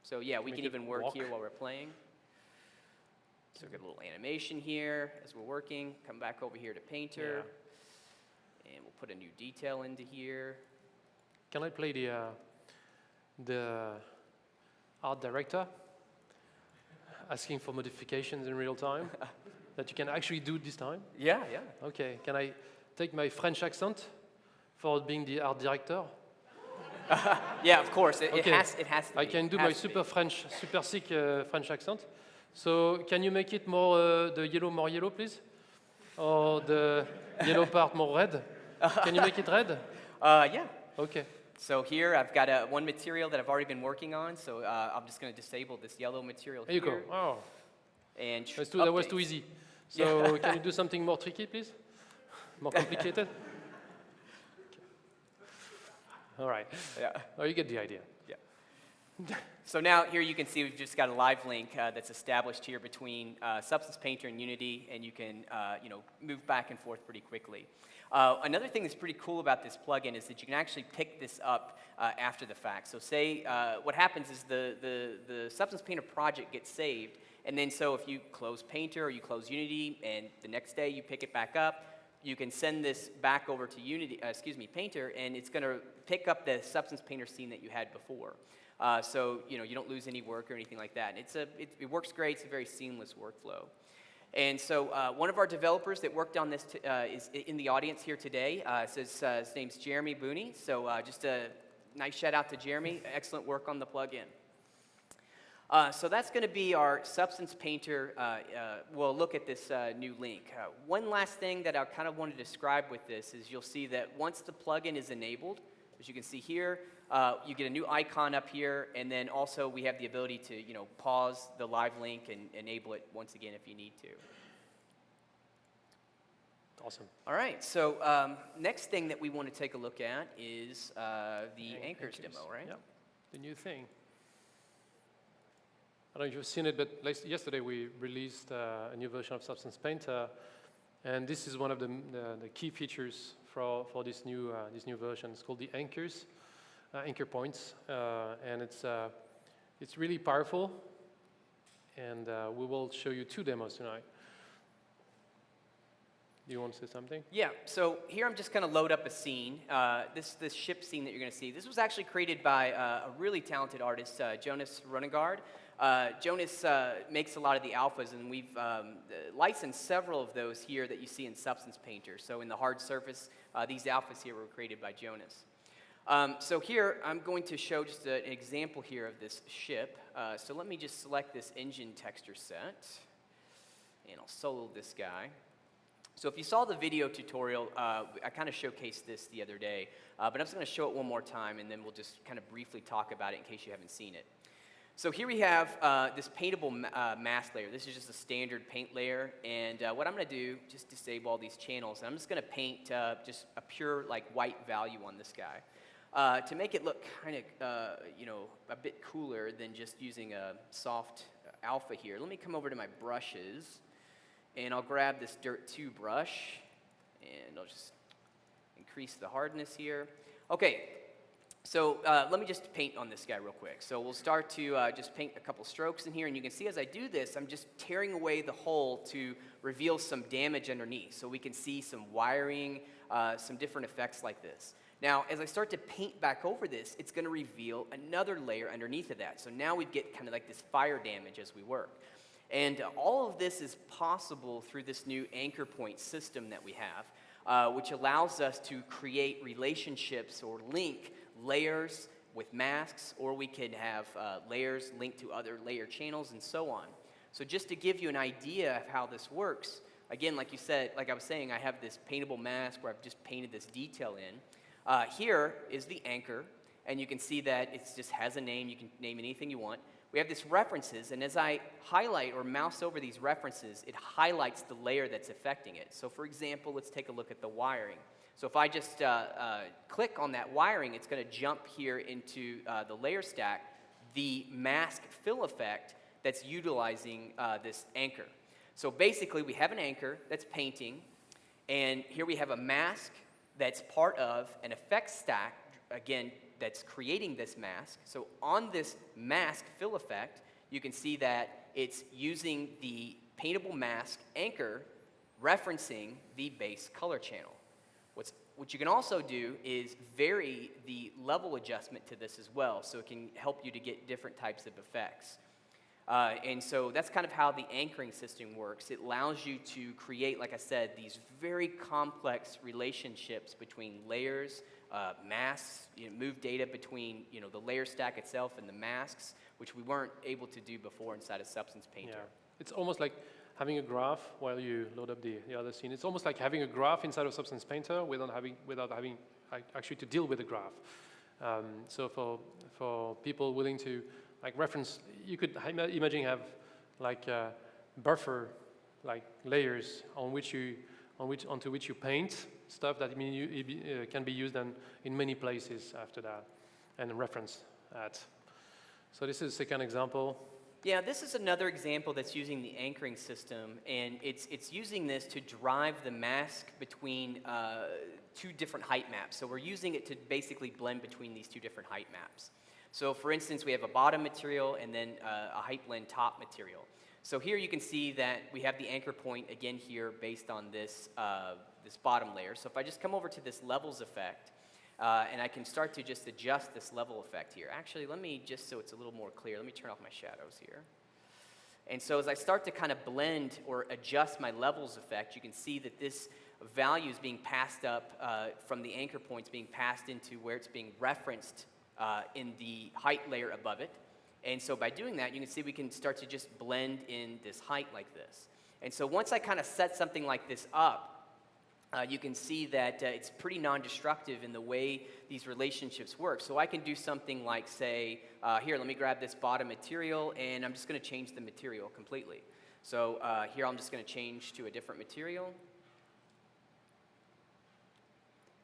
So yeah, we Make can it even work walk. here while we're playing. So we've got a little animation here as we're working. Come back over here to Painter. And we'll put a new detail into here. Can I play the art director asking for modifications in real time that you can actually do this time? Yeah. Okay, can I take my French accent for being the art director? Yeah, of course. It Okay. has to be. I can do Has my to super be. French, super sick French accent. So can you make it more the yellow more yellow, please? Or the yellow part more red? Can you make it red? Yeah. Okay. So here I've got one material that I've already been working on. So I'm just going to disable this yellow material There you here. go. Oh, And that was too easy. So can you do something more tricky, please? More complicated? All right. Yeah. Oh, you get the idea. Yeah. So now here you can see we've just got a live link that's established here between Substance Painter and Unity, and you can move back and forth pretty quickly. Another thing that's pretty cool about this plugin is that you can actually pick this up after the fact. So say what happens is the Substance Painter project gets saved, and then so if you close Painter or you close Unity, and the next day you pick it back up, you can send this back over to Painter, and it's going to pick up the Substance Painter scene that you had before. So you don't lose any work or anything like that. It works great. It's a very seamless workflow. And so one of our developers that worked on this is in the audience here today. His name's Jeremy Booney. So just a nice shout out to Jeremy. Excellent work on the plugin. So that's going to be our Substance Painter. We'll look at this new link. One last thing that I kind of want to describe with this is you'll see that once the plugin is enabled, as you can see here, you get a new icon up here, and then also we have the ability to pause the live link and enable it once again if you need to. Awesome. All right, so next thing that we want to take a look at is the Anchors demo, right? Yeah, the new thing. I don't know if you've seen it, but yesterday we released a new version of Substance Painter, and this is one of the key features for this new version. It's called the Anchors, anchor points, and it's really powerful. And we will show you 2 demos tonight. Do you want to say something? Yeah, so here I'm just going to load up a scene. This ship scene that you're going to see, this was actually created by a really talented artist, Jonas Runegard. Jonas makes a lot of the alphas, and we've licensed several of those here that you see in Substance Painter. So in the hard surface, these alphas here were created by Jonas. So here, I'm going to show just an example here of this ship. So let me just select this engine texture set, and I'll solo this guy. So if you saw the video tutorial, I kind of showcased this the other day, but I'm just going to show it one more time, and then we'll just kind of briefly talk about it in case you haven't seen it. So here we have this paintable mask layer. This is just a standard paint layer, and what I'm going to do, just disable all these channels, and I'm just going to paint just a pure like white value on this guy to make it look kind of a bit cooler than just using a soft alpha here. Let me come over to my brushes, and I'll grab this Dirt 2 brush, and I'll just increase the hardness here. Okay. So let me just paint on this guy real quick. So we'll start to just paint a couple strokes in here, and you can see as I do this, I'm just tearing away the hole to reveal some damage underneath, so we can see some wiring, some different effects like this. Now, as I start to paint back over this, it's going to reveal another layer underneath of that. So now we get kind of like this fire damage as we work. And all of this is possible through this new anchor point system that we have, which allows us to create relationships or link layers with masks, or we could have layers linked to other layer channels and so on. So just to give you an idea of how this works, again, like I was saying, I have this paintable mask where I've just painted this detail in. Here is the anchor, and you can see that it just has a name. You can name anything you want. We have this references, and as I highlight or mouse over these references, it highlights the layer that's affecting it. So for example, let's take a look at the wiring. So if I just click on that wiring, it's going to jump here into the layer stack, the mask fill effect that's utilizing this anchor. So basically, we have an anchor that's painting, and here we have a mask that's part of an effects stack, again, that's creating this mask. So on this mask fill effect, you can see that it's using the paintable mask anchor referencing the base color channel. What you can also do is vary the level adjustment to this as well, so it can help you to get different types of effects. And so that's kind of how the anchoring system works. It allows you to create, like I said, these very complex relationships between layers, masks, move data between the layer stack itself and the masks, which we weren't able to do before inside of Substance Painter. Yeah. It's almost like having a graph while you load up the other scene. It's almost like having a graph inside of Substance Painter without having actually to deal with the graph. So for people willing to reference, you could imagine have buffer layers onto which you paint stuff that can be used in many places after that and reference that. So this is a second example. Yeah, this is another example that's using the anchoring system, and it's using this to drive the mask between two different height maps. So we're using it to basically blend between these two different height maps. So for instance, we have a bottom material and then a height blend top material. So here you can see that we have the anchor point again here based on this, this bottom layer. So if I just come over to this levels effect, and I can start to just adjust this level effect here. Actually, let me, just so it's a little more clear, let me turn off my shadows here. And so as I start to kind of blend or adjust my levels effect, you can see that this value is being passed up from the anchor points being passed into where it's being referenced in the height layer above it. And so by doing that, you can see we can start to just blend in this height like this. And so once I kind of set something like this up, you can see that it's pretty non-destructive in the way these relationships work. So I can do something like say, here, let me grab this bottom material, and I'm just going to change the material completely. So here I'm just going to change to a different material.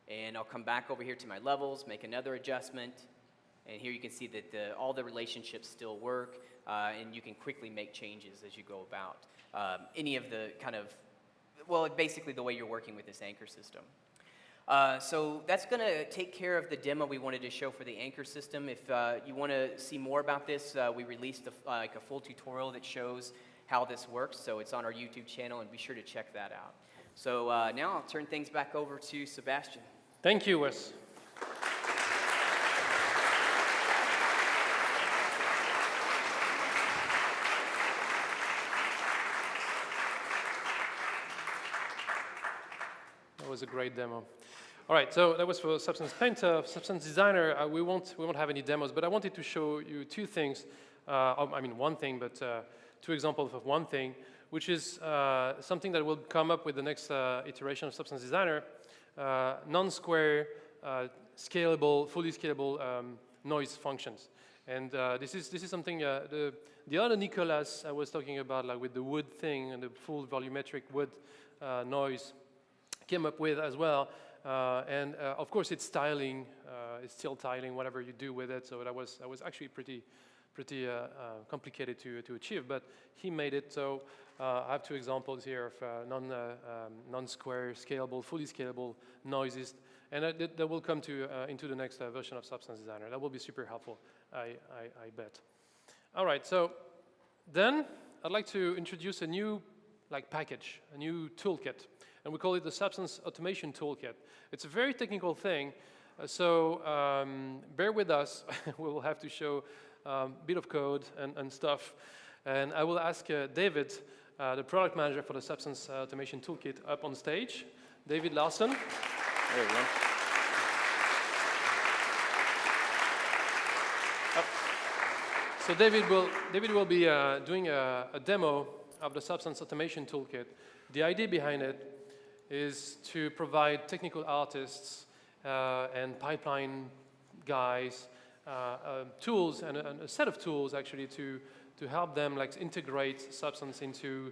And I'll come back over here to my levels, make another adjustment. And here you can see that all the relationships still work, and you can quickly make changes as you go about. Any of the kind of well, basically the way you're working with this anchor system. So that's going to take care of the demo we wanted to show for the anchor system. If you want to see more about this, we released a full tutorial that shows how this works. So it's on our YouTube channel, and be sure to check that out. So now I'll turn things back over to Sebastian. Thank you, Wes. That was a great demo. All right, so that was for Substance Painter. Substance Designer, we won't have any demos, but I wanted to show you two things. I mean, one thing, but two examples of one thing, which is something that will come up with the next iteration of Substance Designer, non-square, scalable, fully scalable noise functions. And this is something the other Nicolas I was talking about, like with the wood thing and the full volumetric wood noise, came up with as well. And of course, it's tiling. It's still tiling, whatever you do with it. So that was actually pretty complicated to achieve. But he made it. So I have two examples here of non-square, scalable, fully scalable noises, and that will come into the next version of Substance Designer. That will be super helpful, I bet. All right. So then I'd like to introduce a new package, a new toolkit. And we call it the Substance Automation Toolkit. It's a very technical thing, so bear with us. We will have to show a bit of code and stuff. And I will ask David, the product manager for the Substance Automation Toolkit, up on stage. David Larson. Hey, everyone. So David will be doing a demo of the Substance Automation Toolkit. The idea behind it is to provide technical artists and pipeline guys tools and a set of tools actually to help them integrate Substance into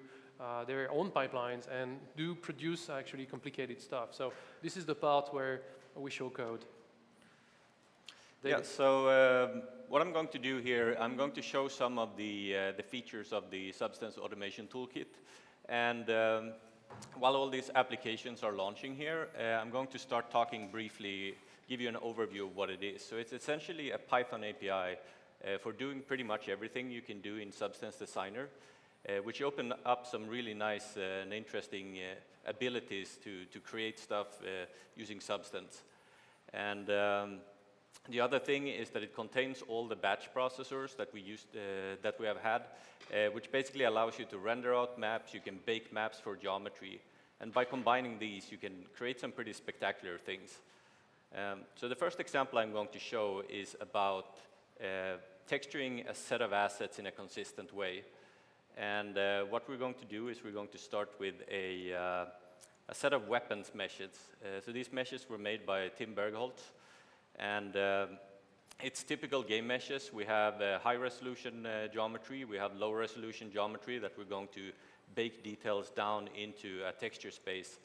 their own pipelines and produce actually complicated stuff. So this is the part where we show code. David. Yeah, so what I'm going to do here, I'm going to show some of the features of the Substance Automation Toolkit. And while all these applications are launching here, I'm going to start talking briefly, give you an overview of what it is. So it's essentially a Python API for doing pretty much everything you can do in Substance Designer, which open up some really nice and interesting abilities to create stuff using Substance. And the other thing is that it contains all the batch processors that we have had, which basically allows you to render out maps. You can bake maps for geometry, and by combining these, you can create some pretty spectacular things. So the first example I'm going to show is about texturing a set of assets in a consistent way. And what we're going to do is we're going to start with a set of weapons meshes. So these meshes were made by Tim Bergholtz. And it's typical game meshes. We have high-resolution geometry. We have low-resolution geometry that we're going to bake details down into a texture space.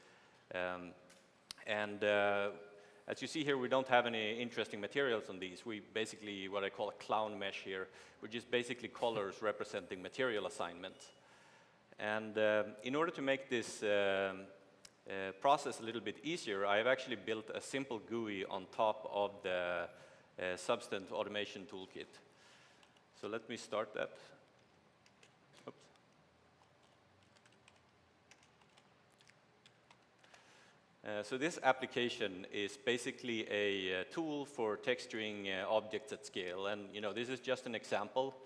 As you see here, we don't have any interesting materials on these. We basically, what I call a clown mesh here, which is basically colors representing material assignments. And in order to make this process a little bit easier, I have actually built a simple GUI on top of the Substance Automation Toolkit. So let me start that. Oops. So this application is basically a tool for texturing objects at scale. And this is just an example.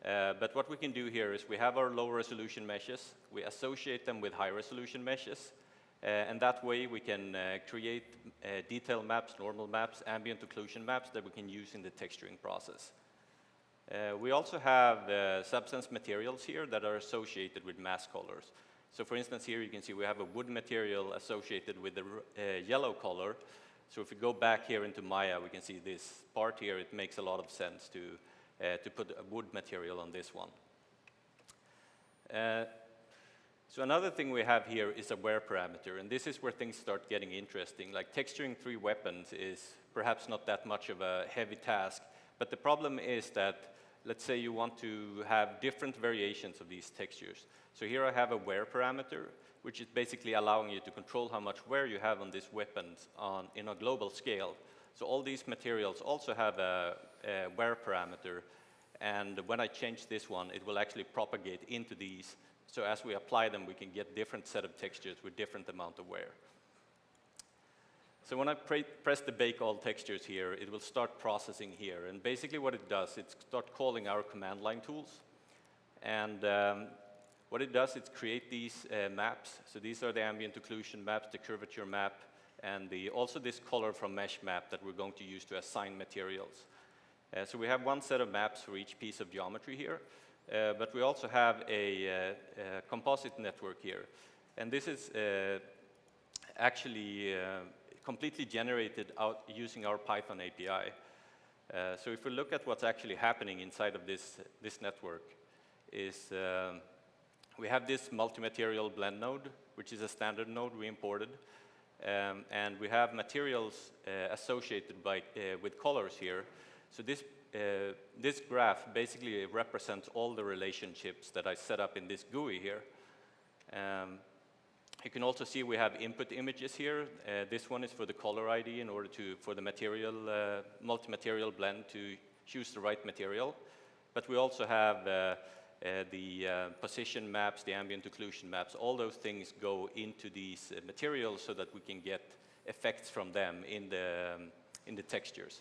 But what we can do here is we have our low-resolution meshes. We associate them with high-resolution meshes. And that way we can create detail maps, normal maps, ambient occlusion maps that we can use in the texturing process. We also have substance materials here that are associated with mask colors. So for instance, here you can see we have a wood material associated with the yellow color. So if we go back here into Maya, we can see this part here. It makes a lot of sense to put a wood material on this one. So another thing we have here is a where parameter, and this is where things start getting interesting. Like texturing 3 weapons is perhaps not that much of a heavy task, but the problem is that, let's say you want to have different variations of these textures. So here I have a where parameter, which is basically allowing you to control how much wear you have on these weapons in a global scale. So all these materials also have a where parameter, and when I change this one, it will actually propagate into these. So as we apply them, we can get different set of textures with different amount of wear. So when I press the bake all textures here, it will start processing here. And basically what it does, it starts calling our command line tools. And what it does, it's create these maps. So these are the ambient occlusion maps, the curvature map, and also this color from mesh map that we're going to use to assign materials. So we have one set of maps for each piece of geometry here, but we also have a composite network here. And this is actually completely generated out using our Python API. So if we look at what's actually happening inside of this network, is we have this multi-material blend node, which is a standard node we imported. And we have materials associated with colors here. So this graph basically represents all the relationships that I set up in this GUI here. You can also see we have input images here. This one is for the color ID in order for the material, multi-material blend to choose the right material. But we also have the position maps, the ambient occlusion maps. All those things go into these materials so that we can get effects from them in the textures.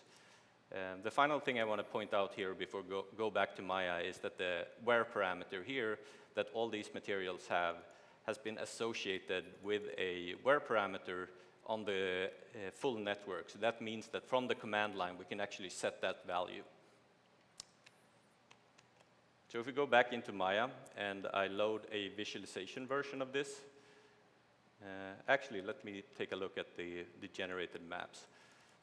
The final thing I want to point out here before go back to Maya is that the where parameter here that all these materials have has been associated with a where parameter on the full network. So that means that from the command line, we can actually set that value. So if we go back into Maya and I load a visualization version of this, actually, let me take a look at the generated maps.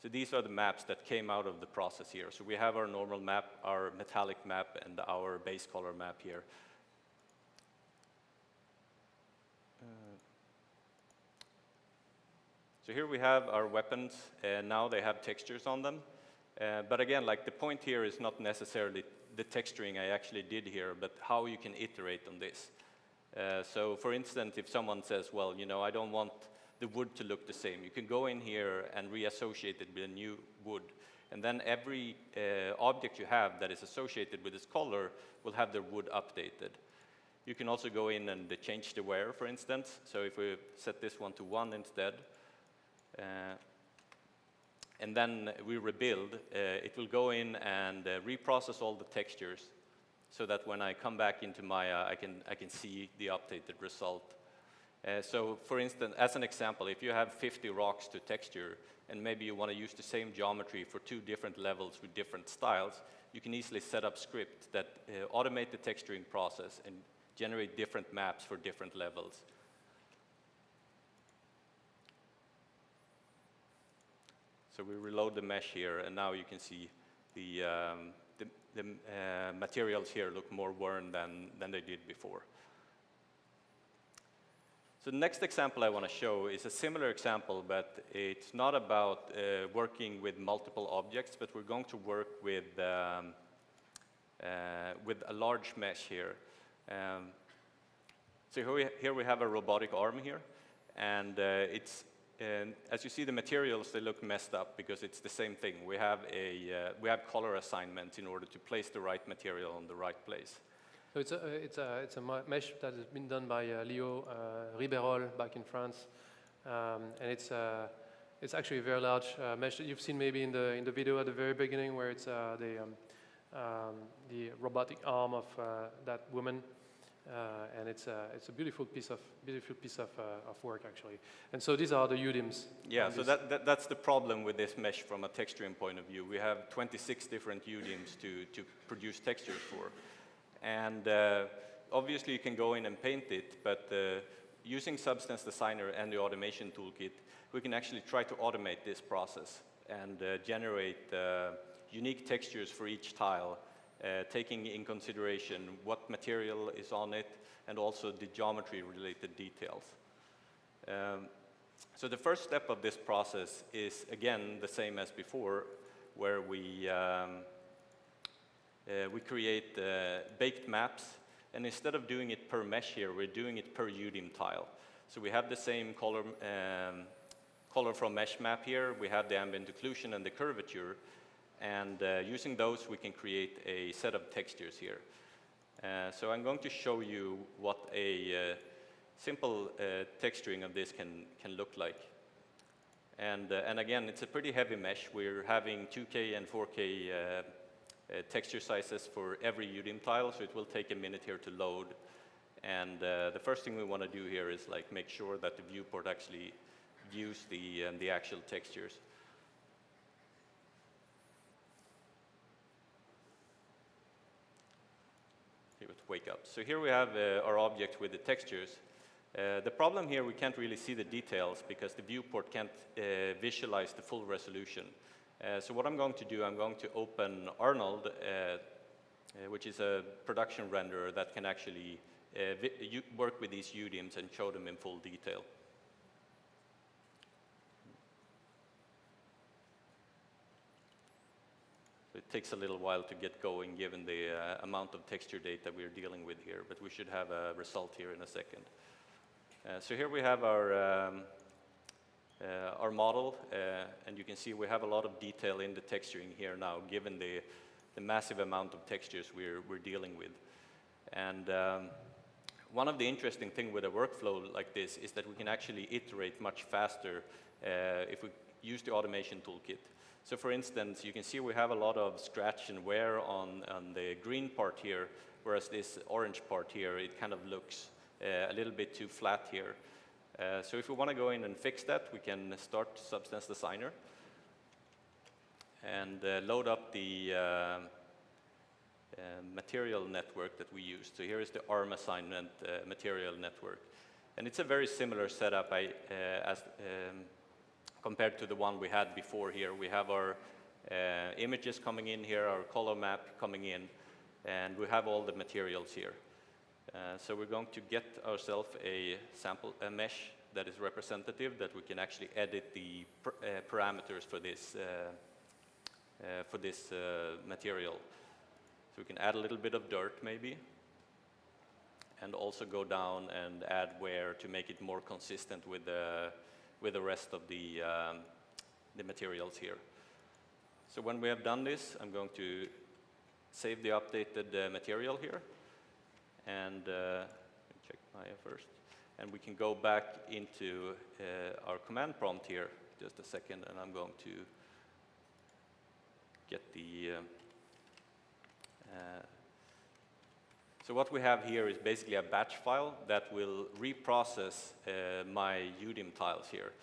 So these are the maps that came out of the process here. So we have our normal map, our metallic map, and our base color map here. So here we have our weapons, and now they have textures on them. But again, like the point here is not necessarily the texturing I actually did here, but how you can iterate on this. So for instance, if someone says, well, you know, I don't want the wood to look the same, you can go in here and reassociate it with a new wood. And then every object you have that is associated with this color will have their wood updated. You can also go in and change the where, for instance. So if we set this one to 1 instead, and then we rebuild, it will go in and reprocess all the textures so that when I come back into Maya, I can see the updated result. So for instance, as an example, if you have 50 rocks to texture, and maybe you want to use the same geometry for 2 different levels with different styles, you can easily set up scripts that automate the texturing process and generate different maps for different levels. So we reload the mesh here, and now you can see the materials here look more worn than they did before. So the next example I want to show is a similar example, but it's not about working with multiple objects, but we're going to work with a large mesh here. So here we have a robotic arm here, and as you see, the materials, they look messed up because it's the same thing. We have color assignment in order to place the right material on the right place. So it's a mesh that has been done by Leo Riberol back in France, and it's actually a very large mesh that you've seen maybe in the video at the very beginning, where it's the robotic arm of that woman. And it's a beautiful piece of work, actually. And so these are the UDIMs. Yeah, so that's the problem with this mesh from a texturing point of view. We have 26 different UDIMs to produce textures for. And obviously you can go in and paint it, but using Substance Designer and the automation toolkit, we can actually try to automate this process and generate unique textures for each tile, taking in consideration what material is on it and also the geometry-related details. So the first step of this process is, again, the same as before, where we create baked maps, and instead of doing it per mesh here, we're doing it per UDIM tile. So we have the same color from mesh map here, we have the ambient occlusion and the curvature, and using those, we can create a set of textures here. So I'm going to show you what a simple texturing of this can look like. And again, it's a pretty heavy mesh. We're having 2K and 4K texture sizes for every UDIM tile, so it will take a minute here to load. And the first thing we want to do here is like make sure that the viewport actually use the actual textures. Give it wake up. So here we have our object with the textures. The problem here, we can't really see the details because the viewport can't visualize the full resolution. So what I'm going to do, I'm going to open Arnold, which is a production renderer that can actually work with these UDIMs and show them in full detail. So it takes a little while to get going given the amount of texture data we're dealing with here, but we should have a result here in a second. So here we have our model, and you can see we have a lot of detail in the texturing here now, given the massive amount of textures we're dealing with. And one of the interesting things with a workflow like this is that we can actually iterate much faster if we use the automation toolkit. So for instance, you can see we have a lot of scratch and wear on the green part here, whereas this orange part here, it kind of looks a little bit too flat here. So if we want to go in and fix that, we can start Substance Designer and load up the material network that we use. So here is the ARM assignment material network. And it's a very similar setup as compared to the one we had before here. We have our images coming in here, our color map coming in, and we have all the materials here. So we're going to get ourselves a mesh that is representative, that we can actually edit the parameters for this material. So we can add a little bit of dirt maybe, and also go down and add wear to make it more consistent with the rest of the materials here. So when we have done this, I'm going to save the updated material here. And check Maya first. And we can go back into our command prompt here, just a second, and I'm going to get the... so what we have here is basically a batch file that will reprocess my UDIM tiles here.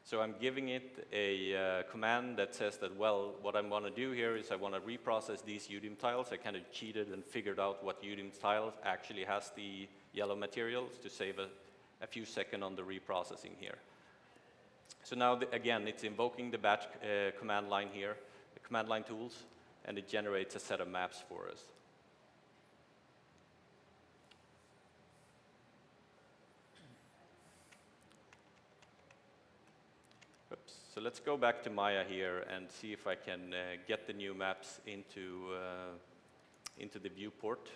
So I'm giving it a command that says that, well, what I want to do here is I want to reprocess these UDIM tiles. I kind of cheated and figured out what UDIM tile actually has the yellow materials to save a few seconds on the reprocessing here. So now, again, it's invoking the batch command line here, the command line tools, and it generates a set of maps for us. So let's go back to Maya here and see if I can get the new maps into the viewport.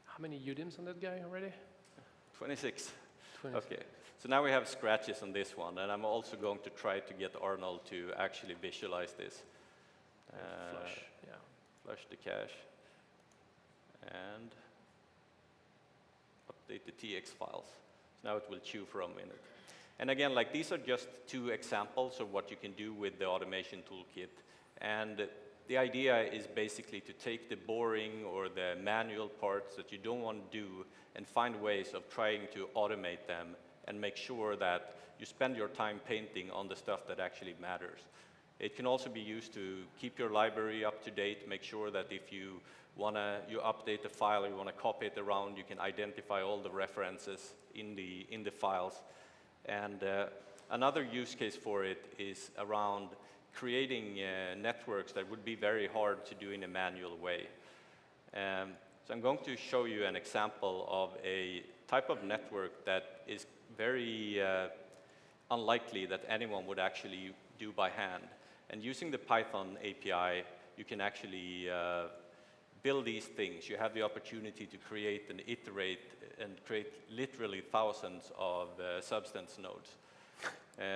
How many UDIMs on that guy already? 26. 26. Okay. So now we have scratches on this one, and I'm also going to try to get Arnold to actually visualize this. Flush, yeah. Flush the cache. And update the TX files. So now it will chew for a minute. And again, like these are just two examples of what you can do with the automation toolkit. And the idea is basically to take the boring or the manual parts that you don't want to do and find ways of trying to automate them and make sure that you spend your time painting on the stuff that actually matters. It can also be used to keep your library up to date, make sure that if you update the file, or you want to copy it around, you can identify all the references in the files. And another use case for it is around creating networks that would be very hard to do in a manual way. So I'm going to show you an example of a type of network that is very unlikely that anyone would actually do by hand. And using the Python API, you can actually build these things. You have the opportunity to create and iterate and create literally thousands of substance nodes.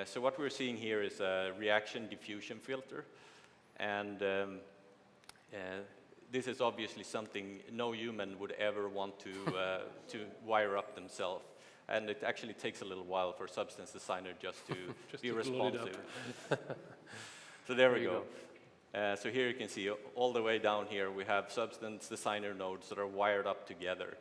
So what we're seeing here is a reaction diffusion filter. And this is obviously something no human would ever want to wire up themselves. And it actually takes a little while for Substance Designer just to be responsive. So there we go. So here you can see all the way down here we have Substance designer nodes that are wired up together.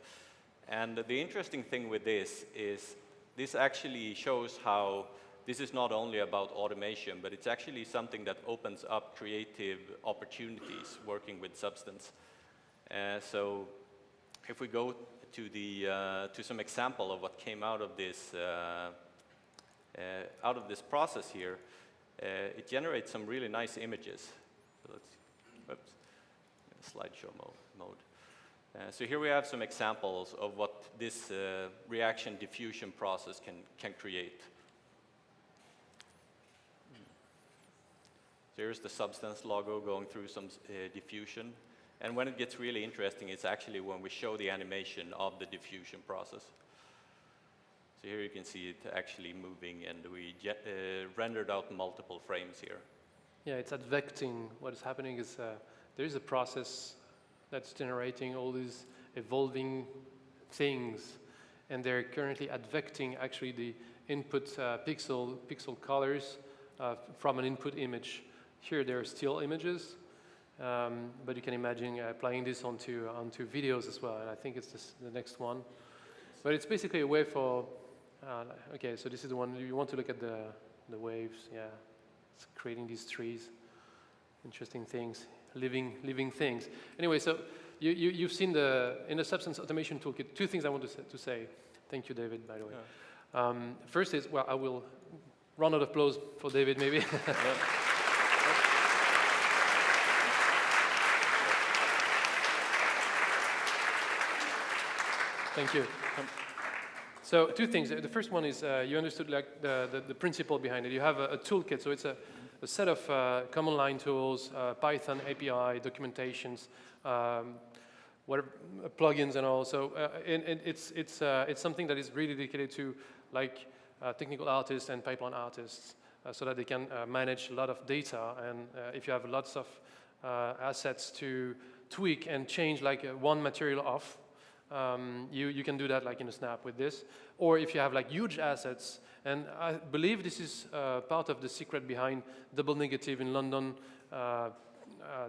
And the interesting thing with this is this actually shows how this is not only about automation, but it's actually something that opens up creative opportunities working with Substance. So if we go to some example of what came out of this process here, it generates some really nice images. So let's, whoops, slideshow mode. So here we have some examples of what this reaction diffusion process can create. So here's the Substance logo going through some diffusion. And when it gets really interesting, it's actually when we show the animation of the diffusion process. So here you can see it actually moving, and we rendered out multiple frames here. Yeah, it's advecting. What is happening is there is a process that's generating all these evolving things, and they're currently advecting actually the input pixel colors from an input image. Here there are still images, but you can imagine applying this onto videos as well, and I think it's the next one. But it's basically a way for, okay, so this is the one, you want to look at the waves, yeah. It's creating these trees, interesting things, living things. Anyway, so you've seen in the Substance Automation Toolkit, two things I want to say. Thank you, David, by the way. Yeah. First is, well, I will round of applause for David, maybe. Thank you. So two things. The first one is you understood like the principle behind it. You have a toolkit, so it's a set of command line tools, Python API, documentations, whatever, plugins and all. So it's something that is really dedicated to like technical artists and pipeline artists, so that they can manage a lot of data. And if you have lots of assets to tweak and change like one material off, you can do that like in a snap with this. Or if you have like huge assets, and I believe this is part of the secret behind Double Negative in London,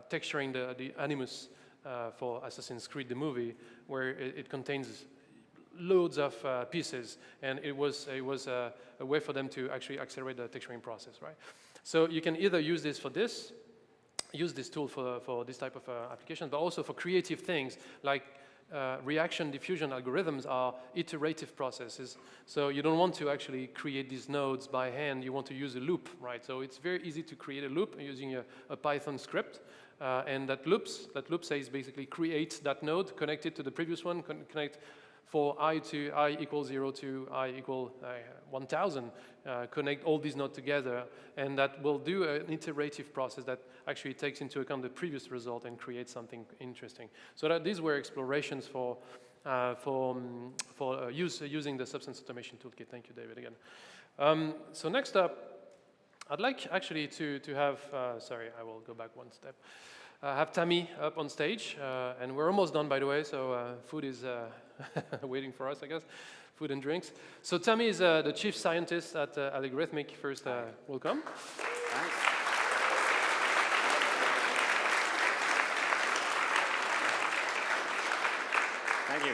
texturing the Animus for Assassin's Creed, the movie, where it contains loads of pieces, and it was a way for them to actually accelerate the texturing process, right? So you can either use this for this, use this tool for this type of application, but also for creative things like reaction diffusion algorithms are iterative processes. So you don't want to actually create these nodes by hand. You want to use a loop, right? So it's very easy to create a loop using a Python script. And that loop says basically create that node, connect it to the previous one, connect for I equals 0 to I equal 1000, connect all these nodes together, and that will do an iterative process that actually takes into account the previous result and creates something interesting. So that these were explorations for using the Substance Automation Toolkit. Thank you, David, again. So next up, I'd like actually to have, sorry, I will go back one step. Have Tammy up on stage, and we're almost done, by the way, so food is waiting for us, I guess, food and drinks. So Tammy is the chief scientist at Algorithmic. First, welcome. Thanks. Thank you.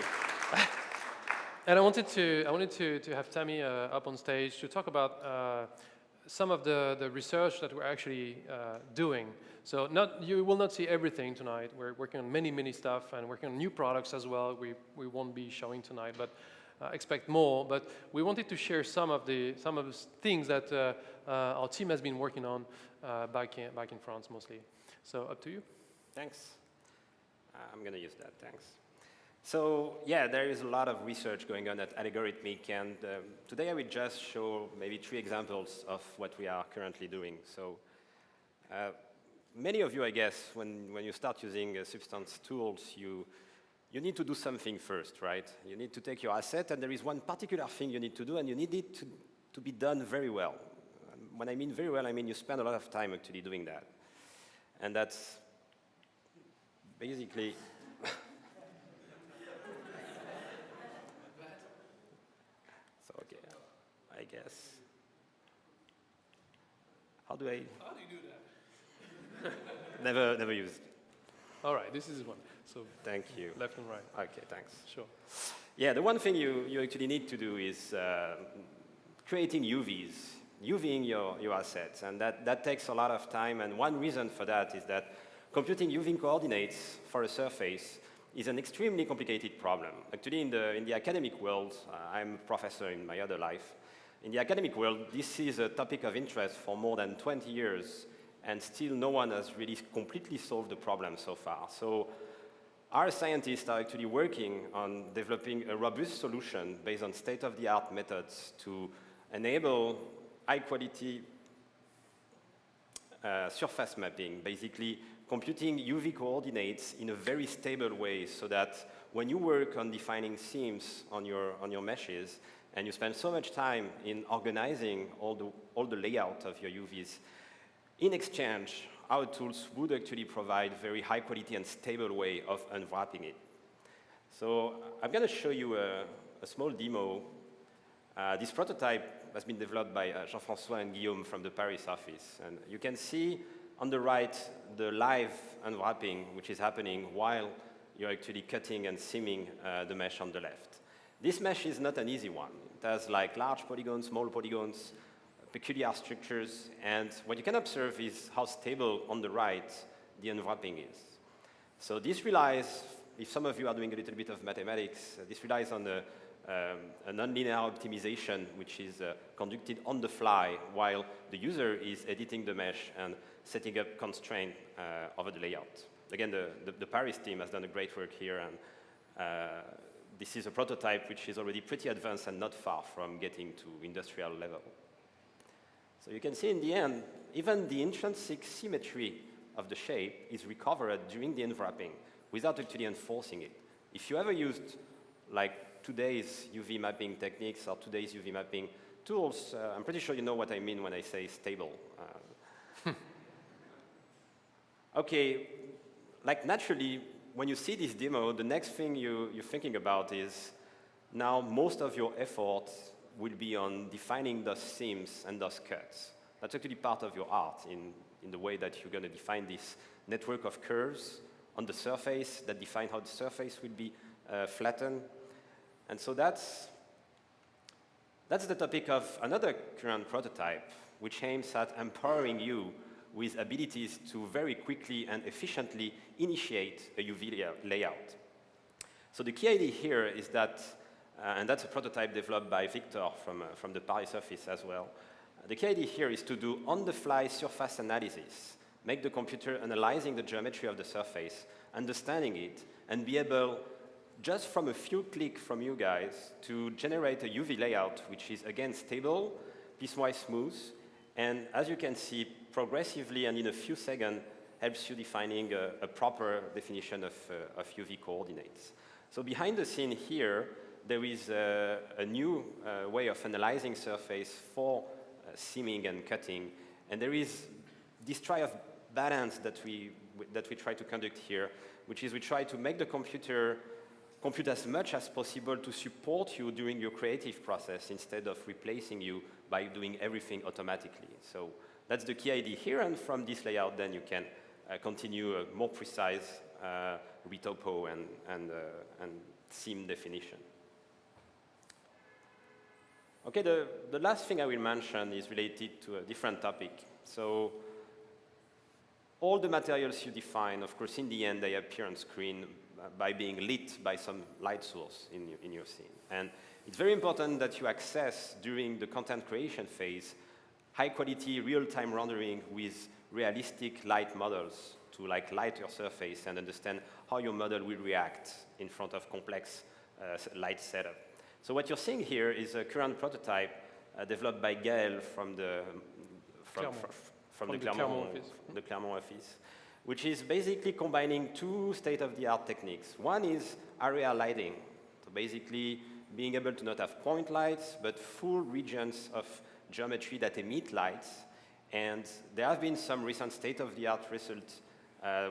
And I wanted to have Tammy up on stage to talk about some of the research that we're actually doing. So you will not see everything tonight. We're working on many stuff and working on new products as well. We won't be showing tonight, but expect more. But we wanted to share some of the things that our team has been working on back in France mostly. So up to you. Thanks. I'm going to use that. Thanks. So yeah, there is a lot of research going on at Algorithmic, and today I will just show maybe 3 examples of what we are currently doing. So many of you, I guess, when you start using Substance tools, you need to do something first, right? You need to take your asset, and there is one particular thing you need to do, and you need it to be done very well. When I mean very well, I mean you spend a lot of time actually doing that. And that's basically... I guess. How do you do that? Never used. All right, this is one. So Thank you. left and right. Okay, thanks. Sure. Yeah, the one thing you actually need to do is creating UVs, UVing your assets, and that takes a lot of time, and one reason for that is that computing UV coordinates for a surface is an extremely complicated problem. Actually, in the academic world, I'm a professor in my other life. In the academic world, this is a topic of interest for more than 20 years, and still no one has really completely solved the problem so far. So our scientists are actually working on developing a robust solution based on state-of-the-art methods to enable high-quality surface mapping, basically computing UV coordinates in a very stable way so that when you work on defining seams on your meshes and you spend so much time in organizing all the layout of your UVs, in exchange, our tools would actually provide very high quality and stable way of unwrapping it. So I'm going to show you a small demo. This prototype has been developed by Jean-François and Guillaume from the Paris office. And you can see on the right the live unwrapping, which is happening while you're actually cutting and seaming the mesh on the left. This mesh is not an easy one. It has like large polygons, small polygons, peculiar structures, and what you can observe is how stable on the right the unwrapping is. So this relies, if some of you are doing a little bit of mathematics, this relies on a nonlinear optimization which is conducted on the fly while the user is editing the mesh and setting up constraint over the layout. Again, the Paris team has done a great work here, and this is a prototype which is already pretty advanced and not far from getting to industrial level. So you can see in the end, even the intrinsic symmetry of the shape is recovered during the unwrapping without actually enforcing it. If you ever used like today's UV mapping techniques or today's UV mapping tools, I'm pretty sure you know what I mean when I say stable. Okay, like naturally, when you see this demo, the next thing you're thinking about is now most of your effort will be on defining those seams and those cuts. That's actually part of your art in the way that you're going to define this network of curves on the surface that define how the surface will be flattened. And so that's the topic of another current prototype, which aims at empowering you with abilities to very quickly and efficiently initiate a UV layout. So the key idea here is that, and that's a prototype developed by Victor from the Paris office as well. The key idea here is to do on-the-fly surface analysis, make the computer analyzing the geometry of the surface, understanding it, and be able, just from a few clicks from you guys, to generate a UV layout which is, again, stable, piecewise smooth, and as you can see, progressively and in a few seconds, helps you defining a proper definition of UV coordinates. So behind the scene here, there is a new way of analyzing surface for seaming and cutting, and there is this try of balance that we try to conduct here, which is we try to make the computer compute as much as possible to support you during your creative process instead of replacing you by doing everything automatically. So that's the key idea here, and from this layout then you can continue a more precise retopo and seam definition. Okay, the last thing I will mention is related to a different topic. So all the materials you define, of course, in the end, they appear on screen by being lit by some light source in your scene. And it's very important that you access, during the content creation phase, high-quality, real-time rendering with realistic light models to like light your surface and understand how your model will react in front of complex light setup. So what you're seeing here is a current prototype developed by Gaël from the Clermont office, which is basically combining two state-of-the-art techniques. One is area lighting, so basically being able to not have point lights, but full regions of geometry that emit lights. And there have been some recent state-of-the-art results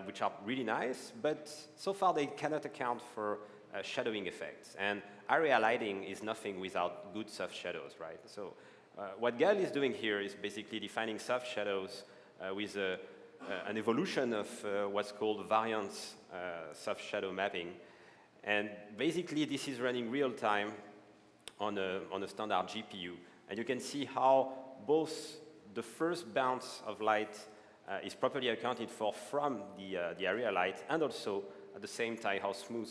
which are really nice, but so far they cannot account for shadowing effects. And area lighting is nothing without good soft shadows, right? So what Gaël is doing here is basically defining soft shadows with a an evolution of what's called variance soft shadow mapping. And basically, this is running real time on a standard GPU. And you can see how both the first bounce of light is properly accounted for from the area light, and also at the same time how smooth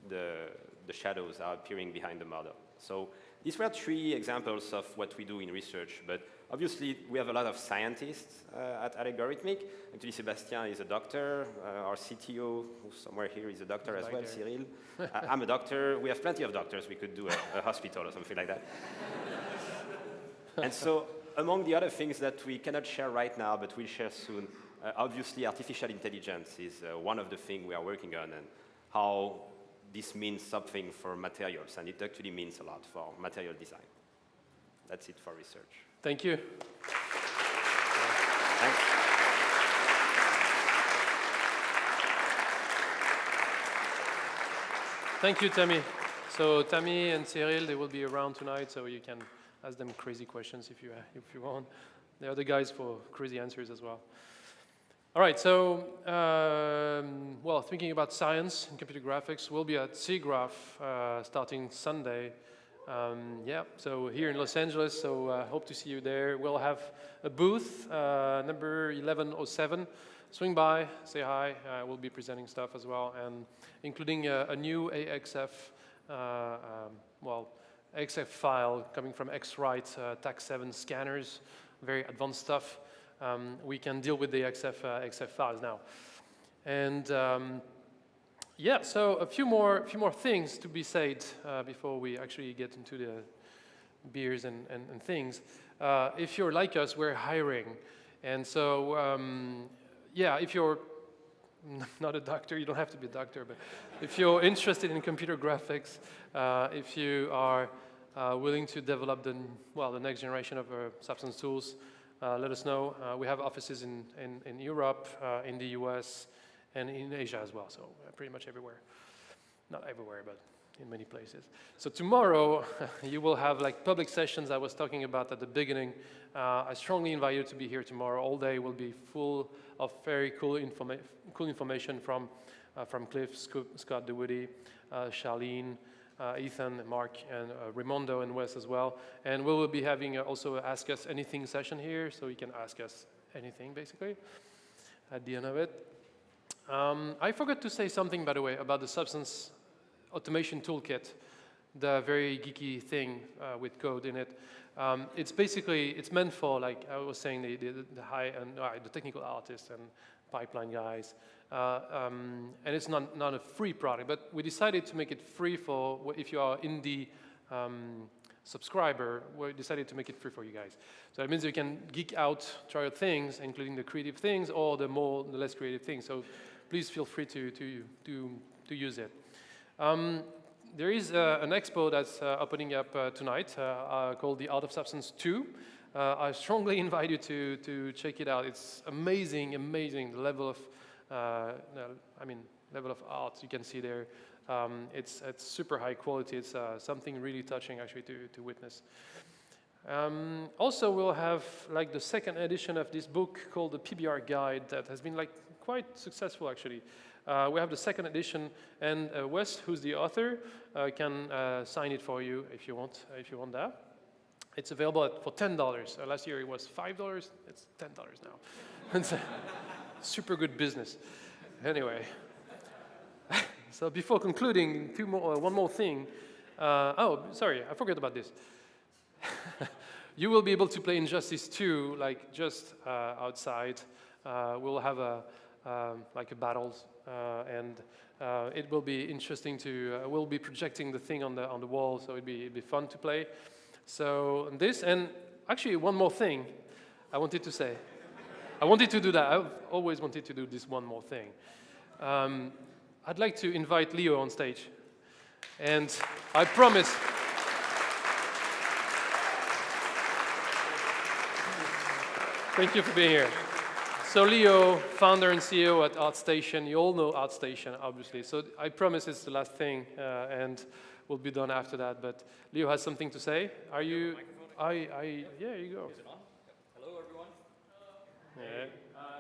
the shadows are appearing behind the model. So these were 3 examples of what we do in research, but obviously we have a lot of scientists at Algorithmic. Actually, Sébastien is a doctor. Our CTO, who's somewhere here, is a doctor as well, Cyril. I'm a doctor. We have plenty of doctors. We could do a hospital or something like that. And so among the other things that we cannot share right now, but we'll share soon, obviously artificial intelligence is one of the things we are working on, and how this means something for materials, and it actually means a lot for material design. That's it for research. Thank you. Thanks. Thank you, Tammy. So Tammy and Cyril, they will be around tonight, so you can ask them crazy questions if you want. They are the guys for crazy answers as well. All right, so, well, thinking about science and computer graphics, we'll be at SIGGRAPH starting Sunday. Yeah, so here in Los Angeles, so hope to see you there. We'll have a booth, number 1107. Swing by, say hi. We'll be presenting stuff as well, and including a new AXF, well, AXF file coming from X-Rite TAC7 scanners, very advanced stuff. We can deal with the XF files now. And yeah, so a few more things to be said before we actually get into the beers and things. If you're like us, we're hiring. And so, yeah, if you're not a doctor, you don't have to be a doctor, but if you're interested in computer graphics, if you are willing to develop the next generation of Substance tools, let us know. We have offices in Europe, in the US, and in Asia as well, so pretty much everywhere. Not everywhere, but in many places. So tomorrow, you will have like public sessions I was talking about at the beginning. I strongly invite you to be here tomorrow. All day will be full of very cool information from Cliff, Scott DeWitty, Charlene, Ethan, Mark, and Raimondo and Wes as well. And we will be having also a Ask Us Anything session here, so you can ask us anything, basically, at the end of it. I forgot to say something, by the way, about the Substance automation toolkit, the very geeky thing with code in it. It's basically, it's meant for, like I was saying, the high and the technical artists and pipeline guys. And it's not a free product, but we decided to make it free for, if you are indie subscriber, we decided to make it free for you guys. So it means you can geek out, try out things, including the creative things or the less creative things. So please feel free to use it. There is an expo that's opening up tonight called the Art of Substance 2. I strongly invite you to check it out. It's amazing, the level of, level of art you can see there. It's super high quality. It's something really touching actually to witness. Also, we'll have like the second edition of this book called the PBR Guide that has been like quite successful actually. We have the second edition, and Wes, who's the author, can sign it for you if you want that. It's available for $10. Last year it was $5. It's $10 now. It's a super good business. Anyway, so before concluding, one more thing. Oh, sorry, I forgot about this. You will be able to play Injustice 2, like just outside. We'll have like a battles, and it will be interesting to. We'll be projecting the thing on the wall, so it'd be fun to play. So this, and actually one more thing, I wanted to say. I wanted to do that. I've always wanted to do this one more thing. I'd like to invite Leo on stage, and I promise. Thank you for being here. So Leo, founder and CEO at ArtStation. You all know ArtStation, obviously. So I promise it's the last thing, and we'll be done after that. But Leo has something to say. Are you? Yeah, you go. Is it on? Hello, everyone.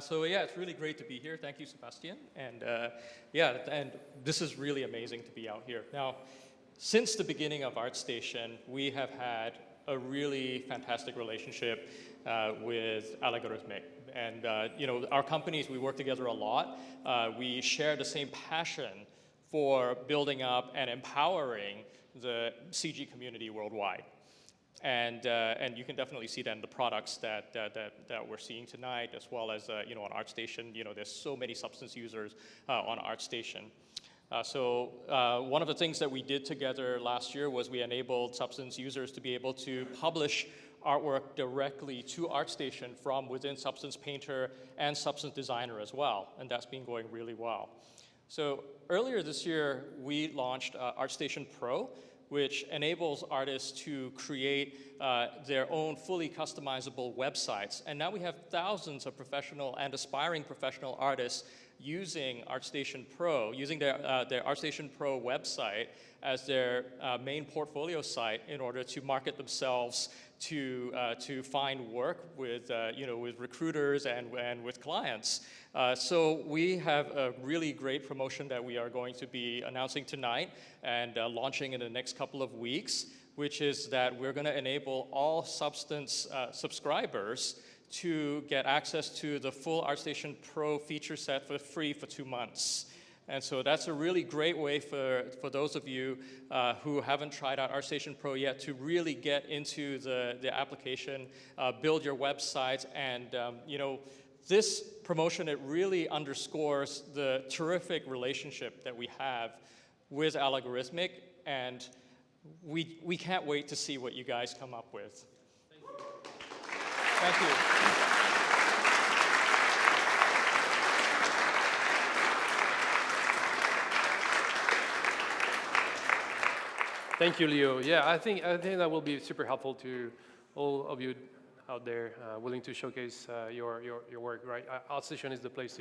So yeah, it's really great to be here. Thank you, Sebastian. And and this is really amazing to be out here. Now, since the beginning of ArtStation, we have had a really fantastic relationship with Algorithmic. And our companies, we work together a lot. We share the same passion for building up and empowering the CG community worldwide. And you can definitely see that in the products that we're seeing tonight, as well as on ArtStation. There's so many Substance users on ArtStation. So one of the things that we did together last year was we enabled Substance users to be able to publish artwork directly to ArtStation from within Substance Painter and Substance Designer as well, and that's been going really well. So earlier this year, we launched ArtStation Pro, which enables artists to create their own fully customizable websites. And now we have thousands of professional and aspiring professional artists using ArtStation Pro, using their ArtStation Pro website as their main portfolio site in order to market themselves to find work with with recruiters and with clients. So we have a really great promotion that we are going to be announcing tonight and launching in the next couple of weeks, which is that we're going to enable all Substance subscribers to get access to the full ArtStation Pro feature set for free for 2 months. And so that's a really great way for those of you who haven't tried out ArtStation Pro yet to really get into the application, build your websites, and this promotion, it really underscores the terrific relationship that we have with Algorithmic, and we can't wait to see what you guys come up with. Thank you. Thank you, Leo. Yeah, I think that will be super helpful to all of you out there willing to showcase your work, right? ArtStation is the place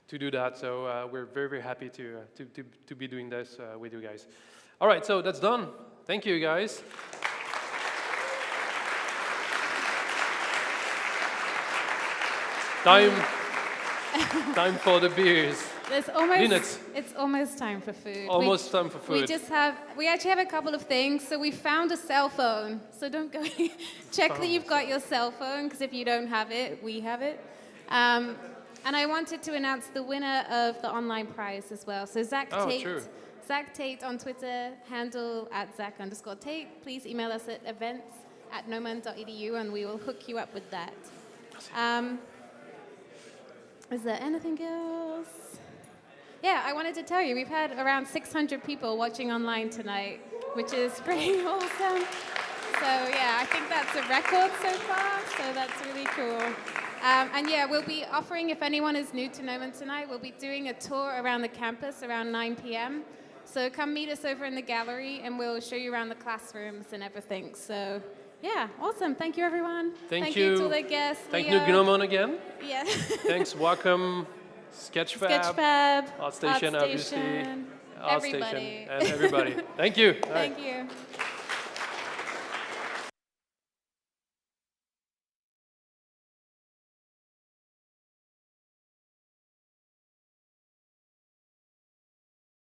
to do that. So we're very, very happy to be doing this with you guys. All right, so that's done. Thank you, guys. Time for the beers. It's almost time for food. Almost time for food. We actually have a couple of things. So we found a cell phone. So don't go, check that you've got your cell phone, because if you don't have it, we have it. And I wanted to announce the winner of the online prize as well. So Zach Tate. True. Zach Tate on Twitter, handle @Zach_Tate. Please email us at events@gnomon.edu and we will hook you up with that. Is there anything else? Yeah, I wanted to tell you, we've had around 600 people watching online tonight, which is pretty awesome. So yeah, I think that's a record so far, so that's really cool. And yeah, we'll be offering, if anyone is new to Gnomon tonight, we'll be doing a tour around the campus around 9 p.m. So come meet us over in the gallery and we'll show you around the classrooms and everything. So yeah, awesome. Thank you, everyone. Thank you to the guests. Thank you, Gnomon, again. Yeah. Thanks, Wacom, Sketchfab, ArtStation, obviously, everybody. and everybody. Thank you. Thank you.